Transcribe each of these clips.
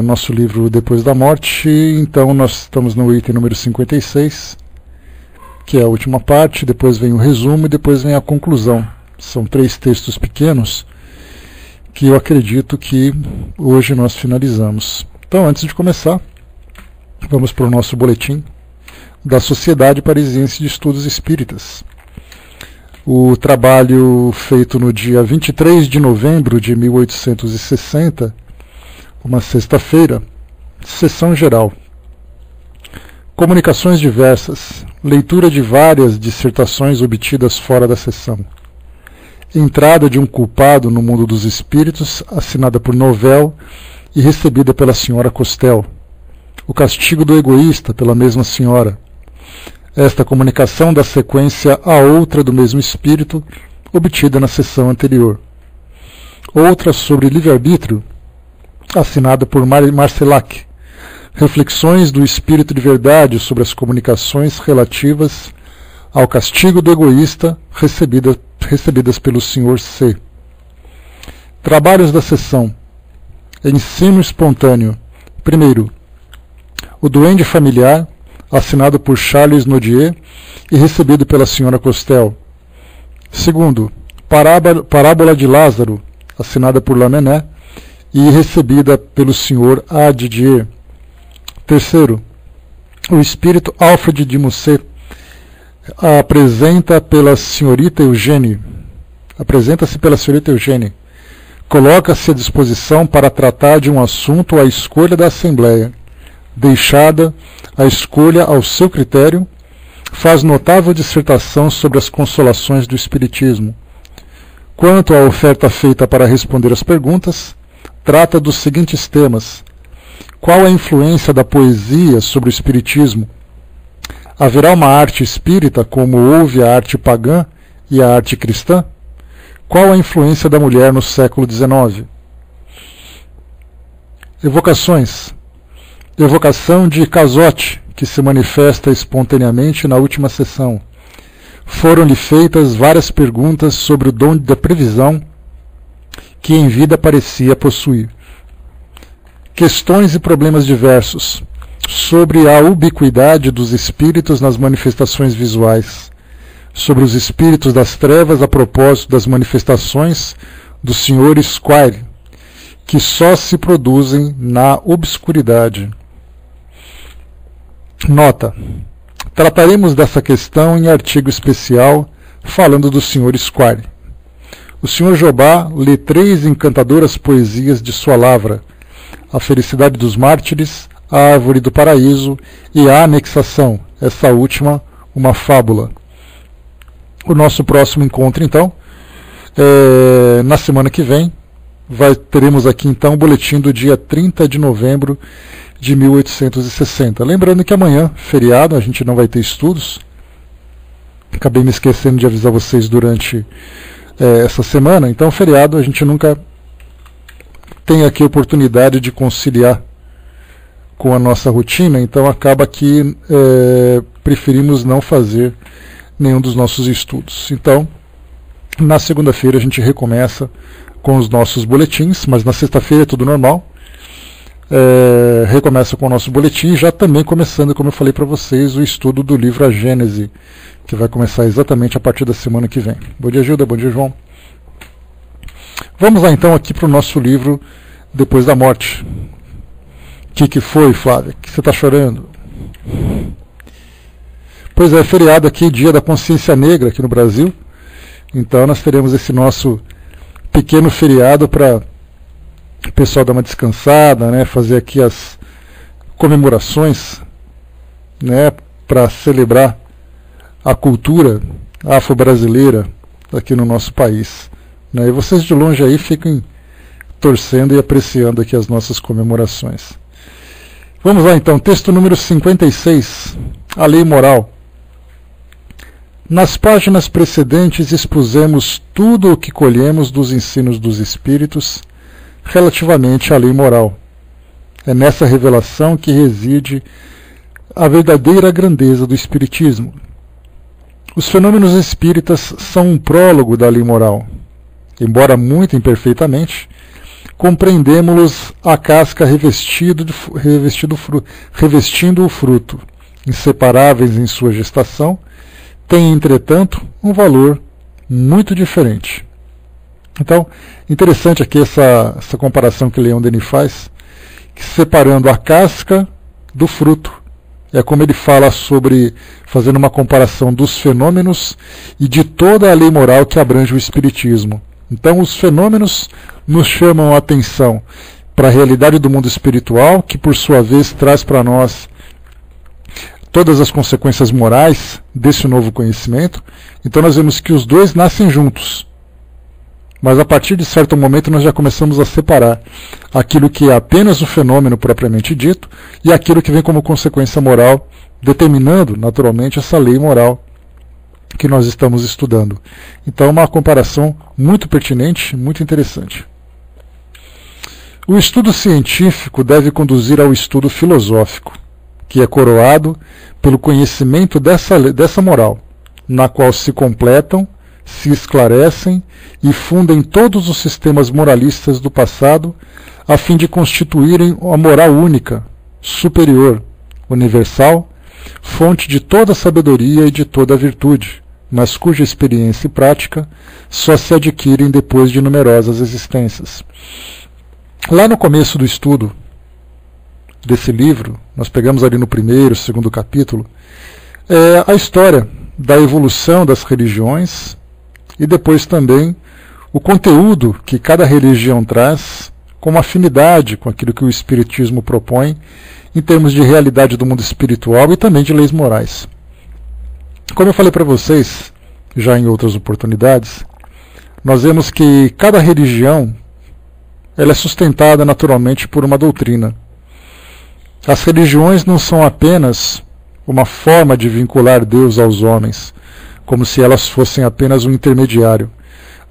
nosso livro Depois da Morte. Então nós estamos no item número 56, que é a última parte, depois vem o resumo e depois vem a conclusão. São 3 textos pequenos que eu acredito que hoje nós finalizamos. Então, antes de começar, vamos para o nosso boletim da Sociedade Parisiense de Estudos Espíritas. O trabalho feito no dia 23 de novembro de 1860, uma sexta-feira, sessão geral. Comunicações diversas, leitura de várias dissertações obtidas fora da sessão. Entrada de um culpado no mundo dos espíritos, assinada por Novel e recebida pela senhora Costel. O castigo do egoísta, pela mesma senhora. Esta comunicação dá sequência a outra do mesmo espírito, obtida na sessão anterior. Outra sobre livre-arbítrio, assinada por Marcelac. Reflexões do espírito de verdade sobre as comunicações relativas ao castigo do egoísta, recebidas pelo Sr. C. Trabalhos da sessão. Ensino espontâneo. Primeiro, o duende familiar, assinado por Charles Nodier e recebido pela Sra. Costel. Segundo, Parábola de Lázaro, assinada por Lamennais e recebida pelo Sr. A. Didier. Terceiro, o espírito Alfred de Musset apresenta-se pela senhorita Eugênie. Coloca-se à disposição para tratar de um assunto à escolha da Assembleia. Deixada a escolha ao seu critério, faz notável dissertação sobre as consolações do Espiritismo. Quanto à oferta feita para responder às perguntas, trata dos seguintes temas: qual a influência da poesia sobre o Espiritismo? Haverá uma arte espírita como houve a arte pagã e a arte cristã? Qual a influência da mulher no século XIX? Evocações. Evocação de Cazotte, que se manifesta espontaneamente na última sessão. Foram-lhe feitas várias perguntas sobre o dom da previsão que em vida parecia possuir. Questões e problemas diversos sobre a ubiquidade dos espíritos nas manifestações visuais, sobre os espíritos das trevas a propósito das manifestações do Sr. Squire, que só se produzem na obscuridade. Nota: trataremos dessa questão em artigo especial falando do Sr. Squire. O Sr. Jobá lê 3 encantadoras poesias de sua lavra: A Felicidade dos Mártires, A Árvore do Paraíso e A Anexação, essa última uma fábula. O nosso próximo encontro, então, na semana que vem. Teremos aqui, então, o boletim do dia 30 de novembro de 1860. Lembrando que amanhã, feriado, a gente não vai ter estudos. Acabei me esquecendo de avisar vocês durante essa semana. Então, feriado, a gente nunca tem aqui a oportunidade de conciliar com a nossa rotina, então acaba que preferimos não fazer nenhum dos nossos estudos. Então, na segunda-feira a gente recomeça com os nossos boletins, mas na sexta-feira é tudo normal. Recomeça com o nosso boletim, já também começando, como eu falei para vocês, o estudo do livro A Gênese, que vai começar exatamente a partir da semana que vem. Bom dia, Gilda. Bom dia, João. Vamos lá então aqui para o nosso livro Depois da Morte. O que foi, Flávia? Que você está chorando? Pois é, feriado aqui, Dia da Consciência Negra aqui no Brasil. Então nós teremos esse nosso pequeno feriado para o pessoal dar uma descansada, né, fazer aqui as comemorações, né, para celebrar a cultura afro-brasileira aqui no nosso país. Né, e vocês de longe aí fiquem torcendo e apreciando aqui as nossas comemorações. Vamos lá então, texto número 56, a lei moral. Nas páginas precedentes expusemos tudo o que colhemos dos ensinos dos espíritos relativamente à lei moral. É nessa revelação que reside a verdadeira grandeza do espiritismo. Os fenômenos espíritas são um prólogo da lei moral. Embora muito imperfeitamente, compreendemos-los a casca revestindo o fruto, inseparáveis em sua gestação, têm, entretanto, um valor muito diferente. Então, interessante aqui essa comparação que Leon Denis faz, que separando a casca do fruto. É como ele fala sobre, fazendo uma comparação dos fenômenos e de toda a lei moral que abrange o Espiritismo. Então, os fenômenos nos chamam a atenção para a realidade do mundo espiritual, que por sua vez traz para nós todas as consequências morais desse novo conhecimento. Então, nós vemos que os dois nascem juntos. Mas a partir de certo momento nós já começamos a separar aquilo que é apenas o fenômeno propriamente dito e aquilo que vem como consequência moral, determinando naturalmente essa lei moral que nós estamos estudando. Então, uma comparação muito pertinente, muito interessante. O estudo científico deve conduzir ao estudo filosófico, que é coroado pelo conhecimento dessa moral, na qual se completam, se esclarecem e fundem todos os sistemas moralistas do passado, a fim de constituírem a moral única, superior, universal, fonte de toda a sabedoria e de toda a virtude, mas cuja experiência e prática só se adquirem depois de numerosas existências. Lá no começo do estudo desse livro, nós pegamos ali no primeiro, segundo capítulo, a história da evolução das religiões e depois também o conteúdo que cada religião traz como afinidade com aquilo que o Espiritismo propõe em termos de realidade do mundo espiritual e também de leis morais. Como eu falei para vocês, já em outras oportunidades, nós vemos que cada religião ela é sustentada naturalmente por uma doutrina. As religiões não são apenas uma forma de vincular Deus aos homens, como se elas fossem apenas um intermediário,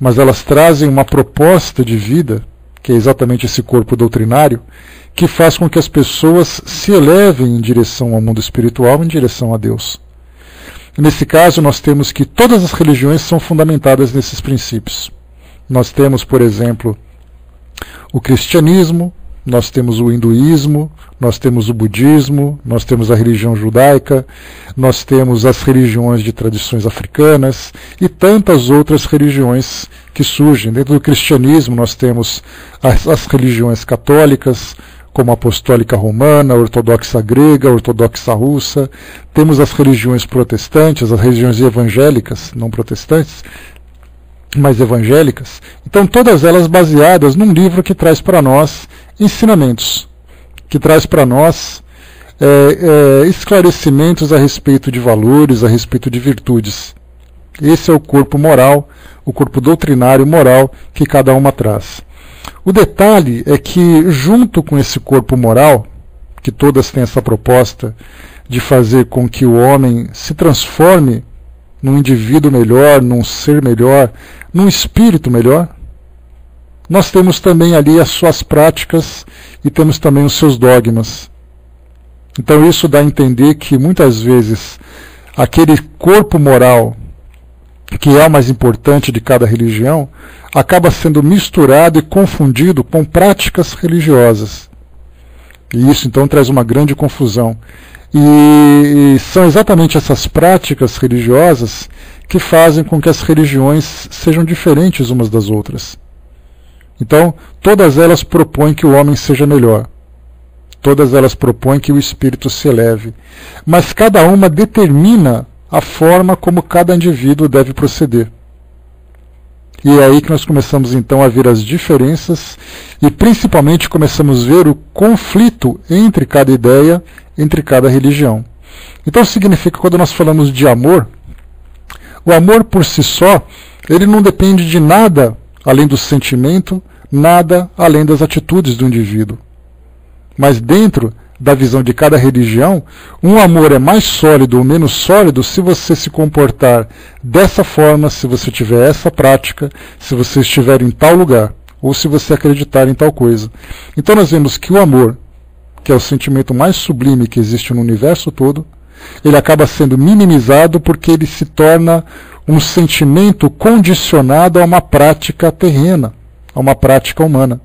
mas elas trazem uma proposta de vida, que é exatamente esse corpo doutrinário, que faz com que as pessoas se elevem em direção ao mundo espiritual, em direção a Deus. Nesse caso, nós temos que todas as religiões são fundamentadas nesses princípios. Nós temos, por exemplo, o cristianismo, nós temos o hinduísmo, nós temos o budismo, nós temos a religião judaica, nós temos as religiões de tradições africanas e tantas outras religiões que surgem. Dentro do cristianismo nós temos as religiões católicas, como a apostólica romana, a ortodoxa grega, a ortodoxa russa, temos as religiões protestantes, as religiões evangélicas, não protestantes, mas evangélicas. Então todas elas baseadas num livro que traz para nós ensinamentos, que traz para nós esclarecimentos a respeito de valores, a respeito de virtudes. Esse é o corpo moral, o corpo doutrinário moral que cada uma traz. O detalhe é que, junto com esse corpo moral, que todas têm essa proposta de fazer com que o homem se transforme num indivíduo melhor, num ser melhor, num espírito melhor, nós temos também ali as suas práticas e temos também os seus dogmas. Então isso dá a entender que muitas vezes aquele corpo moral que é o mais importante de cada religião acaba sendo misturado e confundido com práticas religiosas. E isso então traz uma grande confusão. E são exatamente essas práticas religiosas que fazem com que as religiões sejam diferentes umas das outras. Então, todas elas propõem que o homem seja melhor. Todas elas propõem que o espírito se eleve. Mas cada uma determina a forma como cada indivíduo deve proceder. E é aí que nós começamos então a ver as diferenças e principalmente começamos a ver o conflito entre cada ideia, entre cada religião. Então significa que quando nós falamos de amor, o amor por si só, ele não depende de nada além do sentimento, nada além das atitudes do indivíduo. Mas dentro da visão de cada religião, um amor é mais sólido ou menos sólido se você se comportar dessa forma, se você tiver essa prática, se você estiver em tal lugar, ou se você acreditar em tal coisa. Então nós vemos que o amor, que é o sentimento mais sublime que existe no universo todo, ele acaba sendo minimizado porque ele se torna um sentimento condicionado a uma prática terrena, a uma prática humana.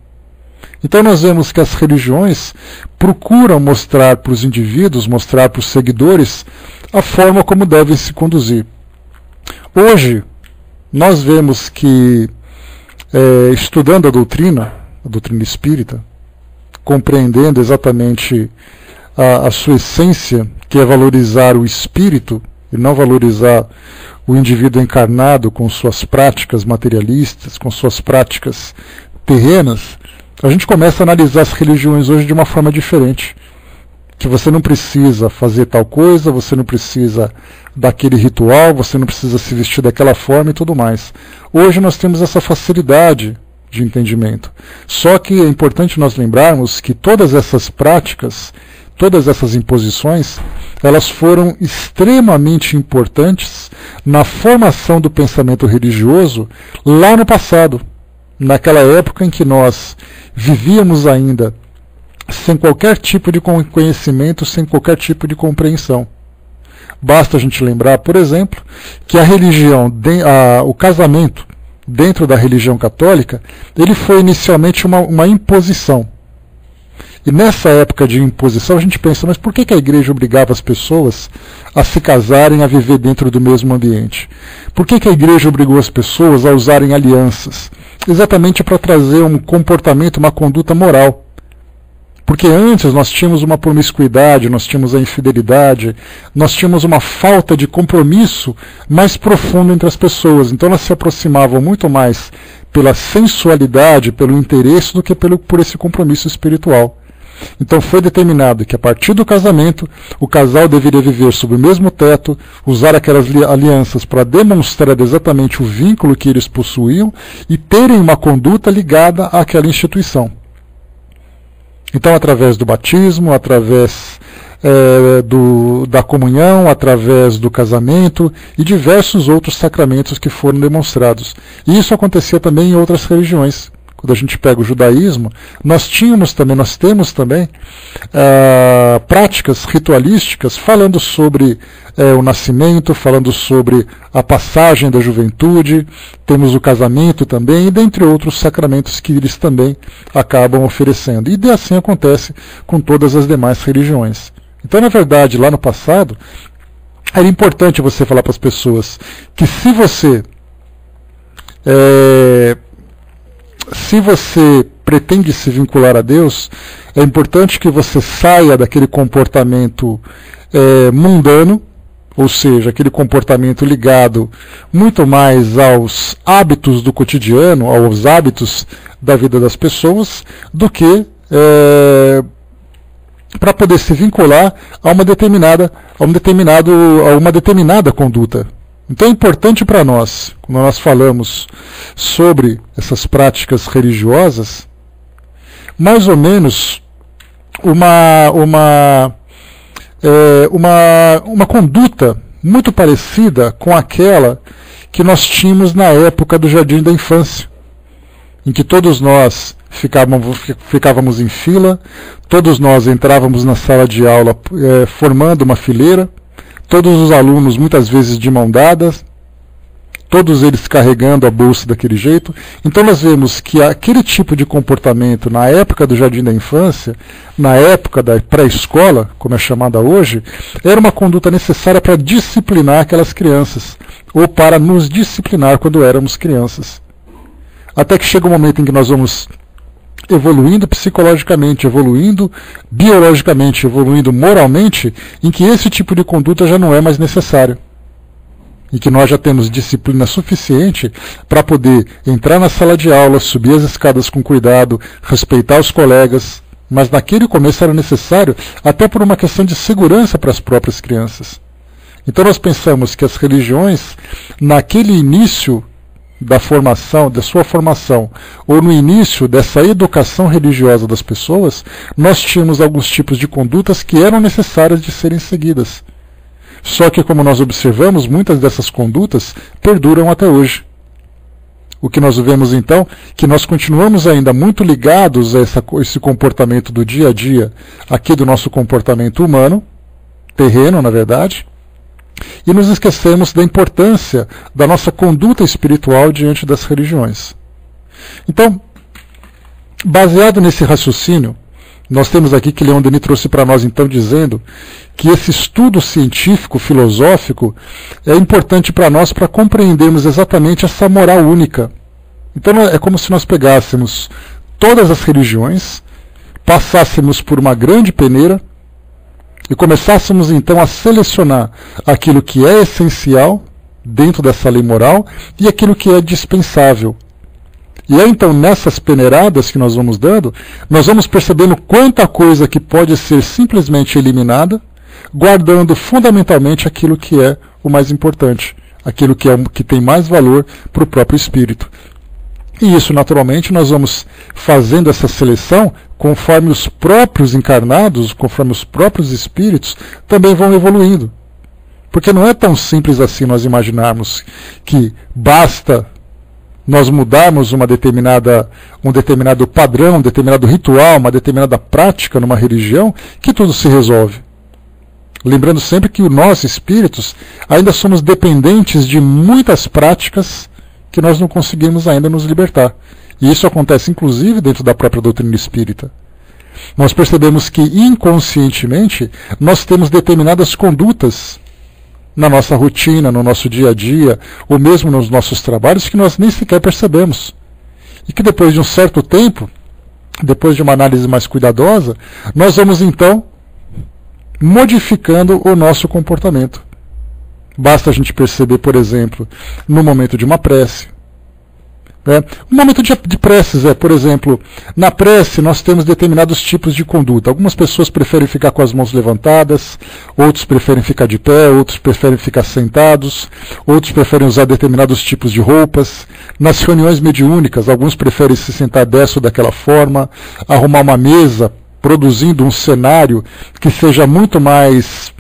Então nós vemos que as religiões procuram mostrar para os indivíduos, mostrar para os seguidores, a forma como devem se conduzir. Hoje, nós vemos que, estudando a doutrina espírita, compreendendo exatamente a sua essência, que é valorizar o espírito e não valorizar o indivíduo encarnado com suas práticas materialistas, com suas práticas terrenas, a gente começa a analisar as religiões hoje de uma forma diferente. Que você não precisa fazer tal coisa, você não precisa daquele ritual, você não precisa se vestir daquela forma e tudo mais. Hoje nós temos essa facilidade de entendimento. Só que é importante nós lembrarmos que todas essas práticas, todas essas imposições, elas foram extremamente importantes na formação do pensamento religioso lá no passado, naquela época em que nós vivíamos ainda sem qualquer tipo de conhecimento, sem qualquer tipo de compreensão. Basta a gente lembrar, por exemplo, que a religião, o casamento dentro da religião católica, ele foi inicialmente uma imposição. E nessa época de imposição a gente pensa, mas por que a igreja obrigava as pessoas a se casarem, a viver dentro do mesmo ambiente? Por que a igreja obrigou as pessoas a usarem alianças? Exatamente para trazer um comportamento, uma conduta moral. Porque antes nós tínhamos uma promiscuidade, nós tínhamos a infidelidade, nós tínhamos uma falta de compromisso mais profundo entre as pessoas. Então elas se aproximavam muito mais pela sensualidade, pelo interesse, do que por esse compromisso espiritual. Então foi determinado que a partir do casamento, o casal deveria viver sob o mesmo teto, usar aquelas alianças para demonstrar exatamente o vínculo que eles possuíam e terem uma conduta ligada àquela instituição. Então, através do batismo, através da comunhão, através do casamento e diversos outros sacramentos que foram demonstrados. E isso acontecia também em outras religiões. Quando a gente pega o judaísmo, nós temos também práticas ritualísticas falando sobre o nascimento, falando sobre a passagem da juventude, temos o casamento também, e dentre outros sacramentos que eles também acabam oferecendo. E assim acontece com todas as demais religiões. Então, na verdade, lá no passado, era importante você falar para as pessoas que se você pretende se vincular a Deus, é importante que você saia daquele comportamento mundano, ou seja, aquele comportamento ligado muito mais aos hábitos do cotidiano, aos hábitos da vida das pessoas, do que para poder se vincular a uma determinada conduta. Então é importante para nós, quando nós falamos sobre essas práticas religiosas, mais ou menos uma conduta muito parecida com aquela que nós tínhamos na época do Jardim da Infância, em que todos nós ficávamos em fila, todos nós entrávamos na sala de aula formando uma fileira, todos os alunos muitas vezes de mão dadas, todos eles carregando a bolsa daquele jeito. Então nós vemos que aquele tipo de comportamento na época do Jardim da Infância, na época da pré-escola, como é chamada hoje, era uma conduta necessária para disciplinar aquelas crianças, ou para nos disciplinar quando éramos crianças. Até que chega um momento em que nós vamos evoluindo psicologicamente, evoluindo biologicamente, evoluindo moralmente, em que esse tipo de conduta já não é mais necessário. E que nós já temos disciplina suficiente para poder entrar na sala de aula, subir as escadas com cuidado, respeitar os colegas, mas naquele começo era necessário até por uma questão de segurança para as próprias crianças. Então nós pensamos que as religiões, naquele início da sua formação, ou no início dessa educação religiosa das pessoas, nós tínhamos alguns tipos de condutas que eram necessárias de serem seguidas. Só que, como nós observamos, muitas dessas condutas perduram até hoje. O que nós vemos então, que nós continuamos ainda muito ligados a esse comportamento do dia a dia, aqui do nosso comportamento humano, terreno, na verdade, e nos esquecemos da importância da nossa conduta espiritual diante das religiões. Então, Baseado nesse raciocínio, nós temos aqui que Leon Denis trouxe para nós, então, dizendo que esse estudo científico, filosófico, é importante para nós para compreendermos exatamente essa moral única. Então é como se nós pegássemos todas as religiões, passássemos por uma grande peneira e começássemos então a selecionar aquilo que é essencial dentro dessa lei moral e aquilo que é dispensável. E é então nessas peneiradas que nós vamos dando, nós vamos percebendo quanta coisa que pode ser simplesmente eliminada, guardando fundamentalmente aquilo que é o mais importante, aquilo que tem mais valor para o próprio espírito. E isso, naturalmente, nós vamos fazendo essa seleção conforme os próprios encarnados, conforme os próprios espíritos também vão evoluindo. Porque não é tão simples assim nós imaginarmos que basta nós mudarmos um determinado padrão, um determinado ritual, uma determinada prática numa religião, que tudo se resolve. Lembrando sempre que nós, espíritos, ainda somos dependentes de muitas práticas que nós não conseguimos ainda nos libertar. E isso acontece inclusive dentro da própria doutrina espírita. Nós percebemos que inconscientemente nós temos determinadas condutas na nossa rotina, no nosso dia a dia, ou mesmo nos nossos trabalhos, que nós nem sequer percebemos. E que depois de um certo tempo, depois de uma análise mais cuidadosa, nós vamos então modificando o nosso comportamento. Basta a gente perceber, por exemplo, no momento de uma prece. Um momento de preces, por exemplo, na prece nós temos determinados tipos de conduta. Algumas pessoas preferem ficar com as mãos levantadas, outros preferem ficar de pé, outros preferem ficar sentados, outros preferem usar determinados tipos de roupas. Nas reuniões mediúnicas, alguns preferem se sentar dessa ou daquela forma, arrumar uma mesa, produzindo um cenário que seja muito mais...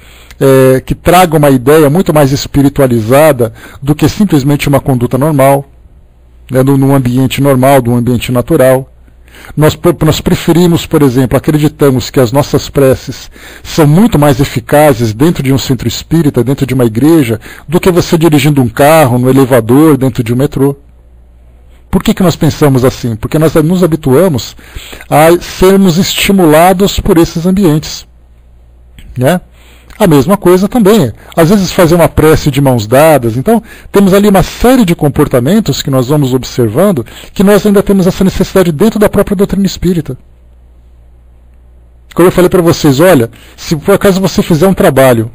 que traga uma ideia muito mais espiritualizada do que simplesmente uma conduta normal. Num ambiente normal, num ambiente natural. Nós preferimos, por exemplo, acreditamos que as nossas preces são muito mais eficazes dentro de um centro espírita, dentro de uma igreja, do que você dirigindo um carro, no elevador, dentro de um metrô. Por que nós pensamos assim? Porque nós nos habituamos a sermos estimulados por esses ambientes. A mesma coisa também. Às vezes fazer uma prece de mãos dadas. Então, temos ali uma série de comportamentos que nós vamos observando que nós ainda temos essa necessidade dentro da própria doutrina espírita. Como eu falei para vocês, olha, se por acaso você fizer um trabalho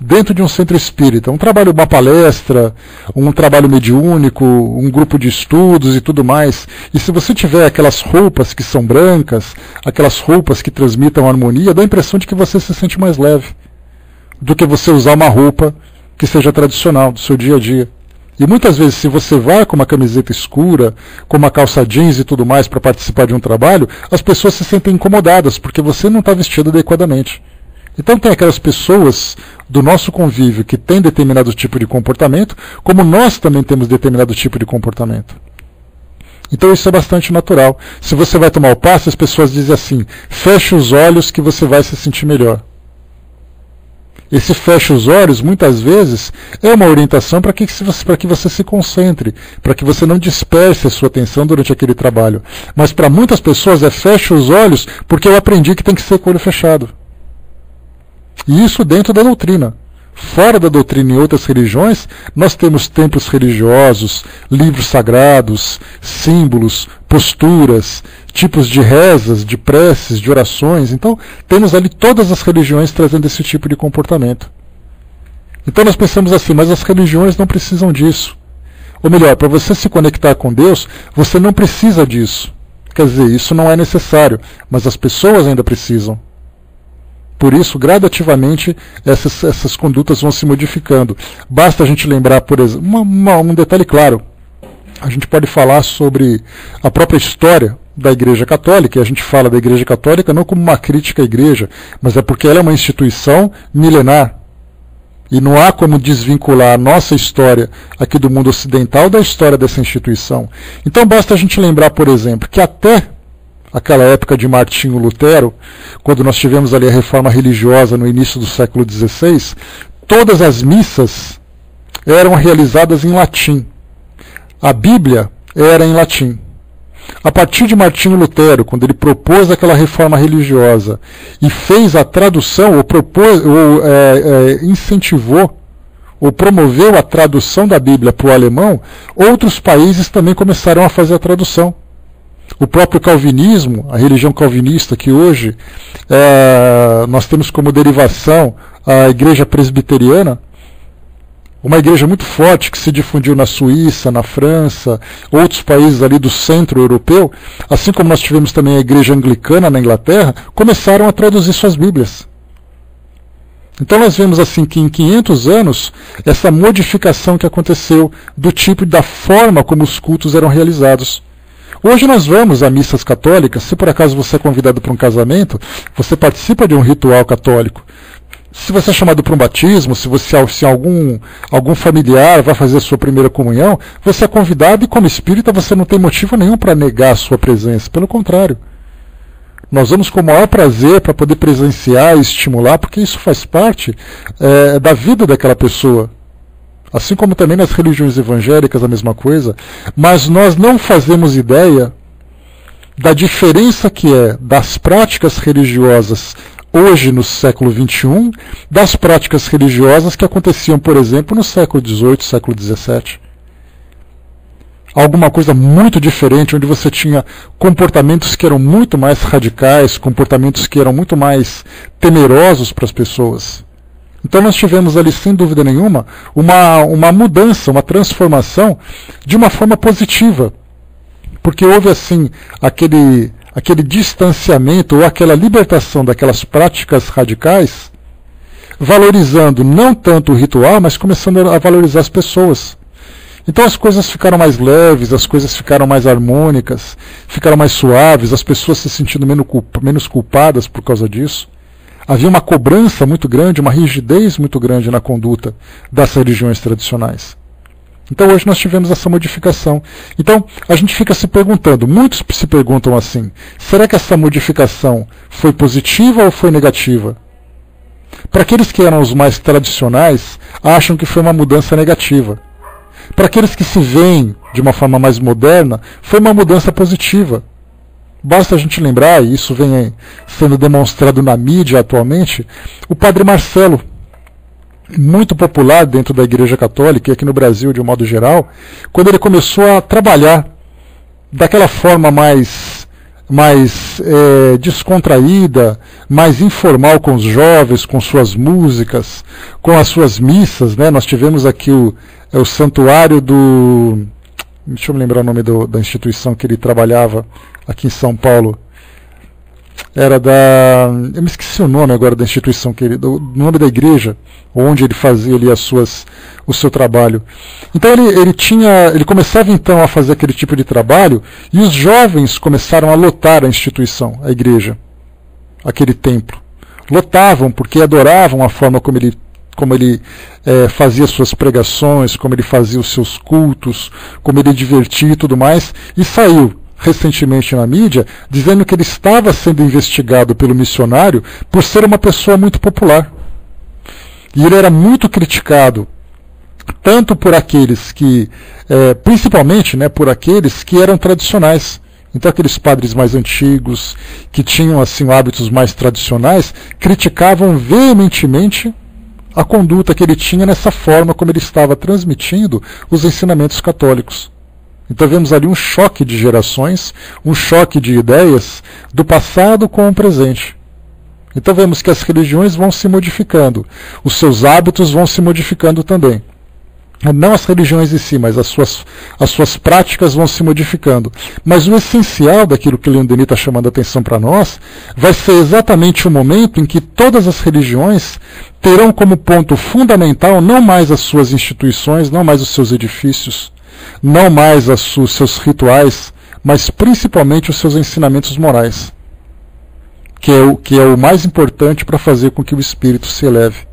dentro de um centro espírita, um trabalho, uma palestra, um trabalho mediúnico, um grupo de estudos e tudo mais, e se você tiver aquelas roupas que são brancas, aquelas roupas que transmitam harmonia, dá a impressão de que você se sente mais leve do que você usar uma roupa que seja tradicional do seu dia a dia. E muitas vezes, se você vai com uma camiseta escura, com uma calça jeans e tudo mais para participar de um trabalho, as pessoas se sentem incomodadas, porque você não está vestido adequadamente. Então tem aquelas pessoas do nosso convívio que têm determinado tipo de comportamento, como nós também temos determinado tipo de comportamento. Então isso é bastante natural. Se você vai tomar o passe, as pessoas dizem assim, feche os olhos que você vai se sentir melhor. Esse fecha os olhos, muitas vezes, é uma orientação para que você se concentre, para que você não disperse a sua atenção durante aquele trabalho. Mas para muitas pessoas é fecha os olhos porque eu aprendi que tem que ser com o olho fechado. E isso dentro da doutrina. Fora da doutrina em outras religiões, nós temos templos religiosos, livros sagrados, símbolos, posturas, tipos de rezas, de preces, de orações. Então, temos ali todas as religiões trazendo esse tipo de comportamento. Então nós pensamos assim, mas as religiões não precisam disso. Ou melhor, para você se conectar com Deus, você não precisa disso. Quer dizer, isso não é necessário, mas as pessoas ainda precisam. Por isso, gradativamente, essas condutas vão se modificando. Basta a gente lembrar, por exemplo, um detalhe claro. A gente pode falar sobre a própria história da Igreja Católica, e a gente fala da Igreja Católica não como uma crítica à Igreja, mas é porque ela é uma instituição milenar. E não há como desvincular a nossa história aqui do mundo ocidental da história dessa instituição. Então basta a gente lembrar, por exemplo, que até aquela época de Martinho Lutero, quando nós tivemos ali a reforma religiosa no início do século XVI, todas as missas eram realizadas em latim. A Bíblia era em latim. A partir de Martinho Lutero, quando ele propôs aquela reforma religiosa e fez a tradução, incentivou, ou promoveu a tradução da Bíblia para o alemão, outros países também começaram a fazer a tradução. O próprio calvinismo, a religião calvinista, que hoje nós temos como derivação a igreja presbiteriana, uma igreja muito forte que se difundiu na Suíça, na França, outros países ali do centro europeu, assim como nós tivemos também a igreja anglicana na Inglaterra, começaram a traduzir suas Bíblias. Então nós vemos assim que em 500 anos, essa modificação que aconteceu do tipo e da forma como os cultos eram realizados. Hoje nós vamos a missas católicas, se por acaso você é convidado para um casamento, você participa de um ritual católico. Se você é chamado para um batismo, se algum familiar vai fazer a sua primeira comunhão, você é convidado e como espírita você não tem motivo nenhum para negar a sua presença, pelo contrário. Nós vamos com o maior prazer para poder presenciar e estimular, porque isso faz parte da vida daquela pessoa. Assim como também nas religiões evangélicas a mesma coisa, mas nós não fazemos ideia da diferença que é das práticas religiosas hoje no século XXI, das práticas religiosas que aconteciam, por exemplo, no século XVIII, século XVII. Alguma coisa muito diferente, onde você tinha comportamentos que eram muito mais radicais, comportamentos que eram muito mais temerosos para as pessoas. Então nós tivemos ali, sem dúvida nenhuma, uma mudança, uma transformação de uma forma positiva. Porque houve assim aquele distanciamento ou aquela libertação daquelas práticas radicais, valorizando não tanto o ritual, mas começando a valorizar as pessoas. Então as coisas ficaram mais leves, as coisas ficaram mais harmônicas, ficaram mais suaves, as pessoas se sentindo menos culpadas por causa disso. Havia uma cobrança muito grande, uma rigidez muito grande na conduta das religiões tradicionais. Então hoje nós tivemos essa modificação. Então a gente fica se perguntando, muitos se perguntam assim, será que essa modificação foi positiva ou foi negativa? Para aqueles que eram os mais tradicionais, acham que foi uma mudança negativa. Para aqueles que se veem de uma forma mais moderna, foi uma mudança positiva. Basta a gente lembrar, e isso vem sendo demonstrado na mídia atualmente, o Padre Marcelo, muito popular dentro da Igreja Católica e aqui no Brasil de um modo geral, quando ele começou a trabalhar daquela forma mais descontraída, mais informal com os jovens, com suas músicas, com as suas missas, né? Nós tivemos aqui o santuário do... Deixa eu me lembrar o nome da instituição que ele trabalhava aqui em São Paulo. Era da... Eu me esqueci o nome agora da instituição, o nome da igreja, onde ele fazia ali o seu trabalho. Então ele começava então a fazer aquele tipo de trabalho e os jovens começaram a lotar a instituição, a igreja, aquele templo. Lotavam porque adoravam a forma como ele fazia suas pregações, como ele fazia os seus cultos, como ele divertia e tudo mais, e saiu recentemente na mídia dizendo que ele estava sendo investigado pelo missionário por ser uma pessoa muito popular. E ele era muito criticado, tanto por aqueles que, principalmente por aqueles que eram tradicionais. Então aqueles padres mais antigos, que tinham assim hábitos mais tradicionais, criticavam veementemente a conduta que ele tinha nessa forma como ele estava transmitindo os ensinamentos católicos. Então vemos ali um choque de gerações, um choque de ideias do passado com o presente. Então vemos que as religiões vão se modificando, os seus hábitos vão se modificando também. Não as religiões em si, mas as suas práticas vão se modificando. Mas o essencial daquilo que o Leon Denis está chamando a atenção para nós vai ser exatamente o momento em que todas as religiões terão como ponto fundamental não mais as suas instituições, não mais os seus edifícios, não mais os seus rituais, mas principalmente os seus ensinamentos morais, que é o mais importante para fazer com que o espírito se eleve.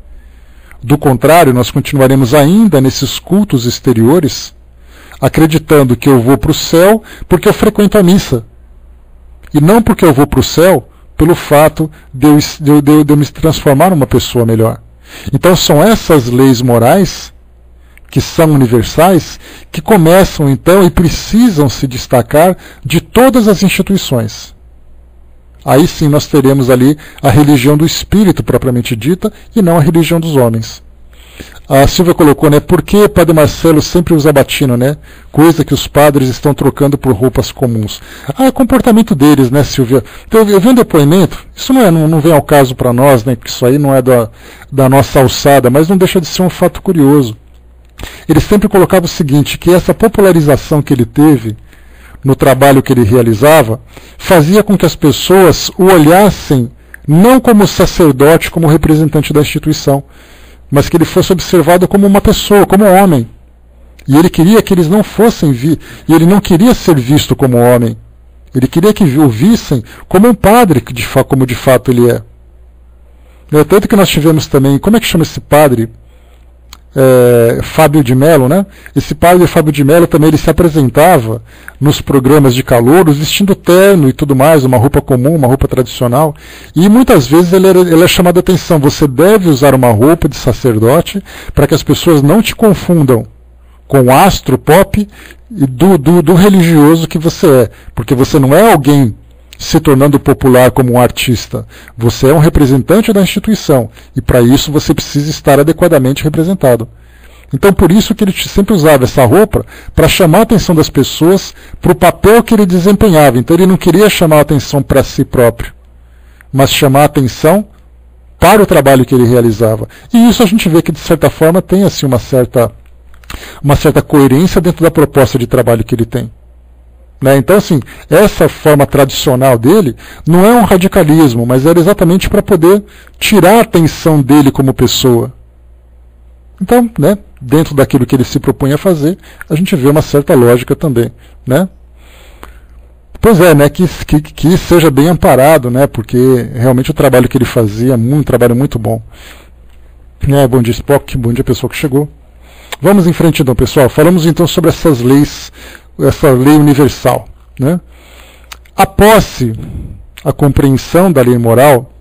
Do contrário, nós continuaremos ainda nesses cultos exteriores, acreditando que eu vou para o céu porque eu frequento a missa. E não porque eu vou para o céu pelo fato de eu me transformar numa pessoa melhor. Então são essas leis morais que são universais, que começam então e precisam se destacar de todas as instituições. Aí sim nós teremos ali a religião do espírito propriamente dita e não a religião dos homens. A Silvia colocou, né, por que Padre Marcelo sempre usa batina, né? Coisa que os padres estão trocando por roupas comuns. É comportamento deles, né, Silvia? Então, eu vi um depoimento, isso não vem ao caso para nós, né, porque isso aí não é da nossa alçada, mas não deixa de ser um fato curioso. Ele sempre colocava o seguinte, que essa popularização que ele teve no trabalho que ele realizava, fazia com que as pessoas o olhassem não como sacerdote, como representante da instituição, mas que ele fosse observado como uma pessoa, como homem. E ele queria que eles não fossem e ele não queria ser visto como homem. Ele queria que o vissem como um padre, como de fato ele é. Tanto que nós tivemos também, como é que chama esse padre? Fábio de Mello, né? Esse padre Fábio de Mello também ele se apresentava nos programas de calouros vestindo terno e tudo mais, uma roupa comum, uma roupa tradicional, e muitas vezes ele é chamado a atenção, você deve usar uma roupa de sacerdote para que as pessoas não te confundam com o astro pop e do religioso que você é, porque você não é alguém se tornando popular como um artista. Você é um representante da instituição e para isso você precisa estar adequadamente representado. Então por isso que ele sempre usava essa roupa para chamar a atenção das pessoas para o papel que ele desempenhava. Então ele não queria chamar a atenção para si próprio, mas chamar a atenção para o trabalho que ele realizava. E isso a gente vê que de certa forma tem assim uma certa coerência dentro da proposta de trabalho que ele tem. Então, assim, essa forma tradicional dele não é um radicalismo, mas era exatamente para poder tirar a atenção dele como pessoa. Então, né, dentro daquilo que ele se propunha a fazer, a gente vê uma certa lógica também. Né? Pois é, né, que seja bem amparado, né, porque realmente o trabalho que ele fazia é um trabalho muito bom. Bom dia, Spock, bom dia, pessoal que chegou. Vamos em frente então, pessoal. Falamos então sobre essas leis, essa lei universal. Né? A posse, a compreensão da lei moral,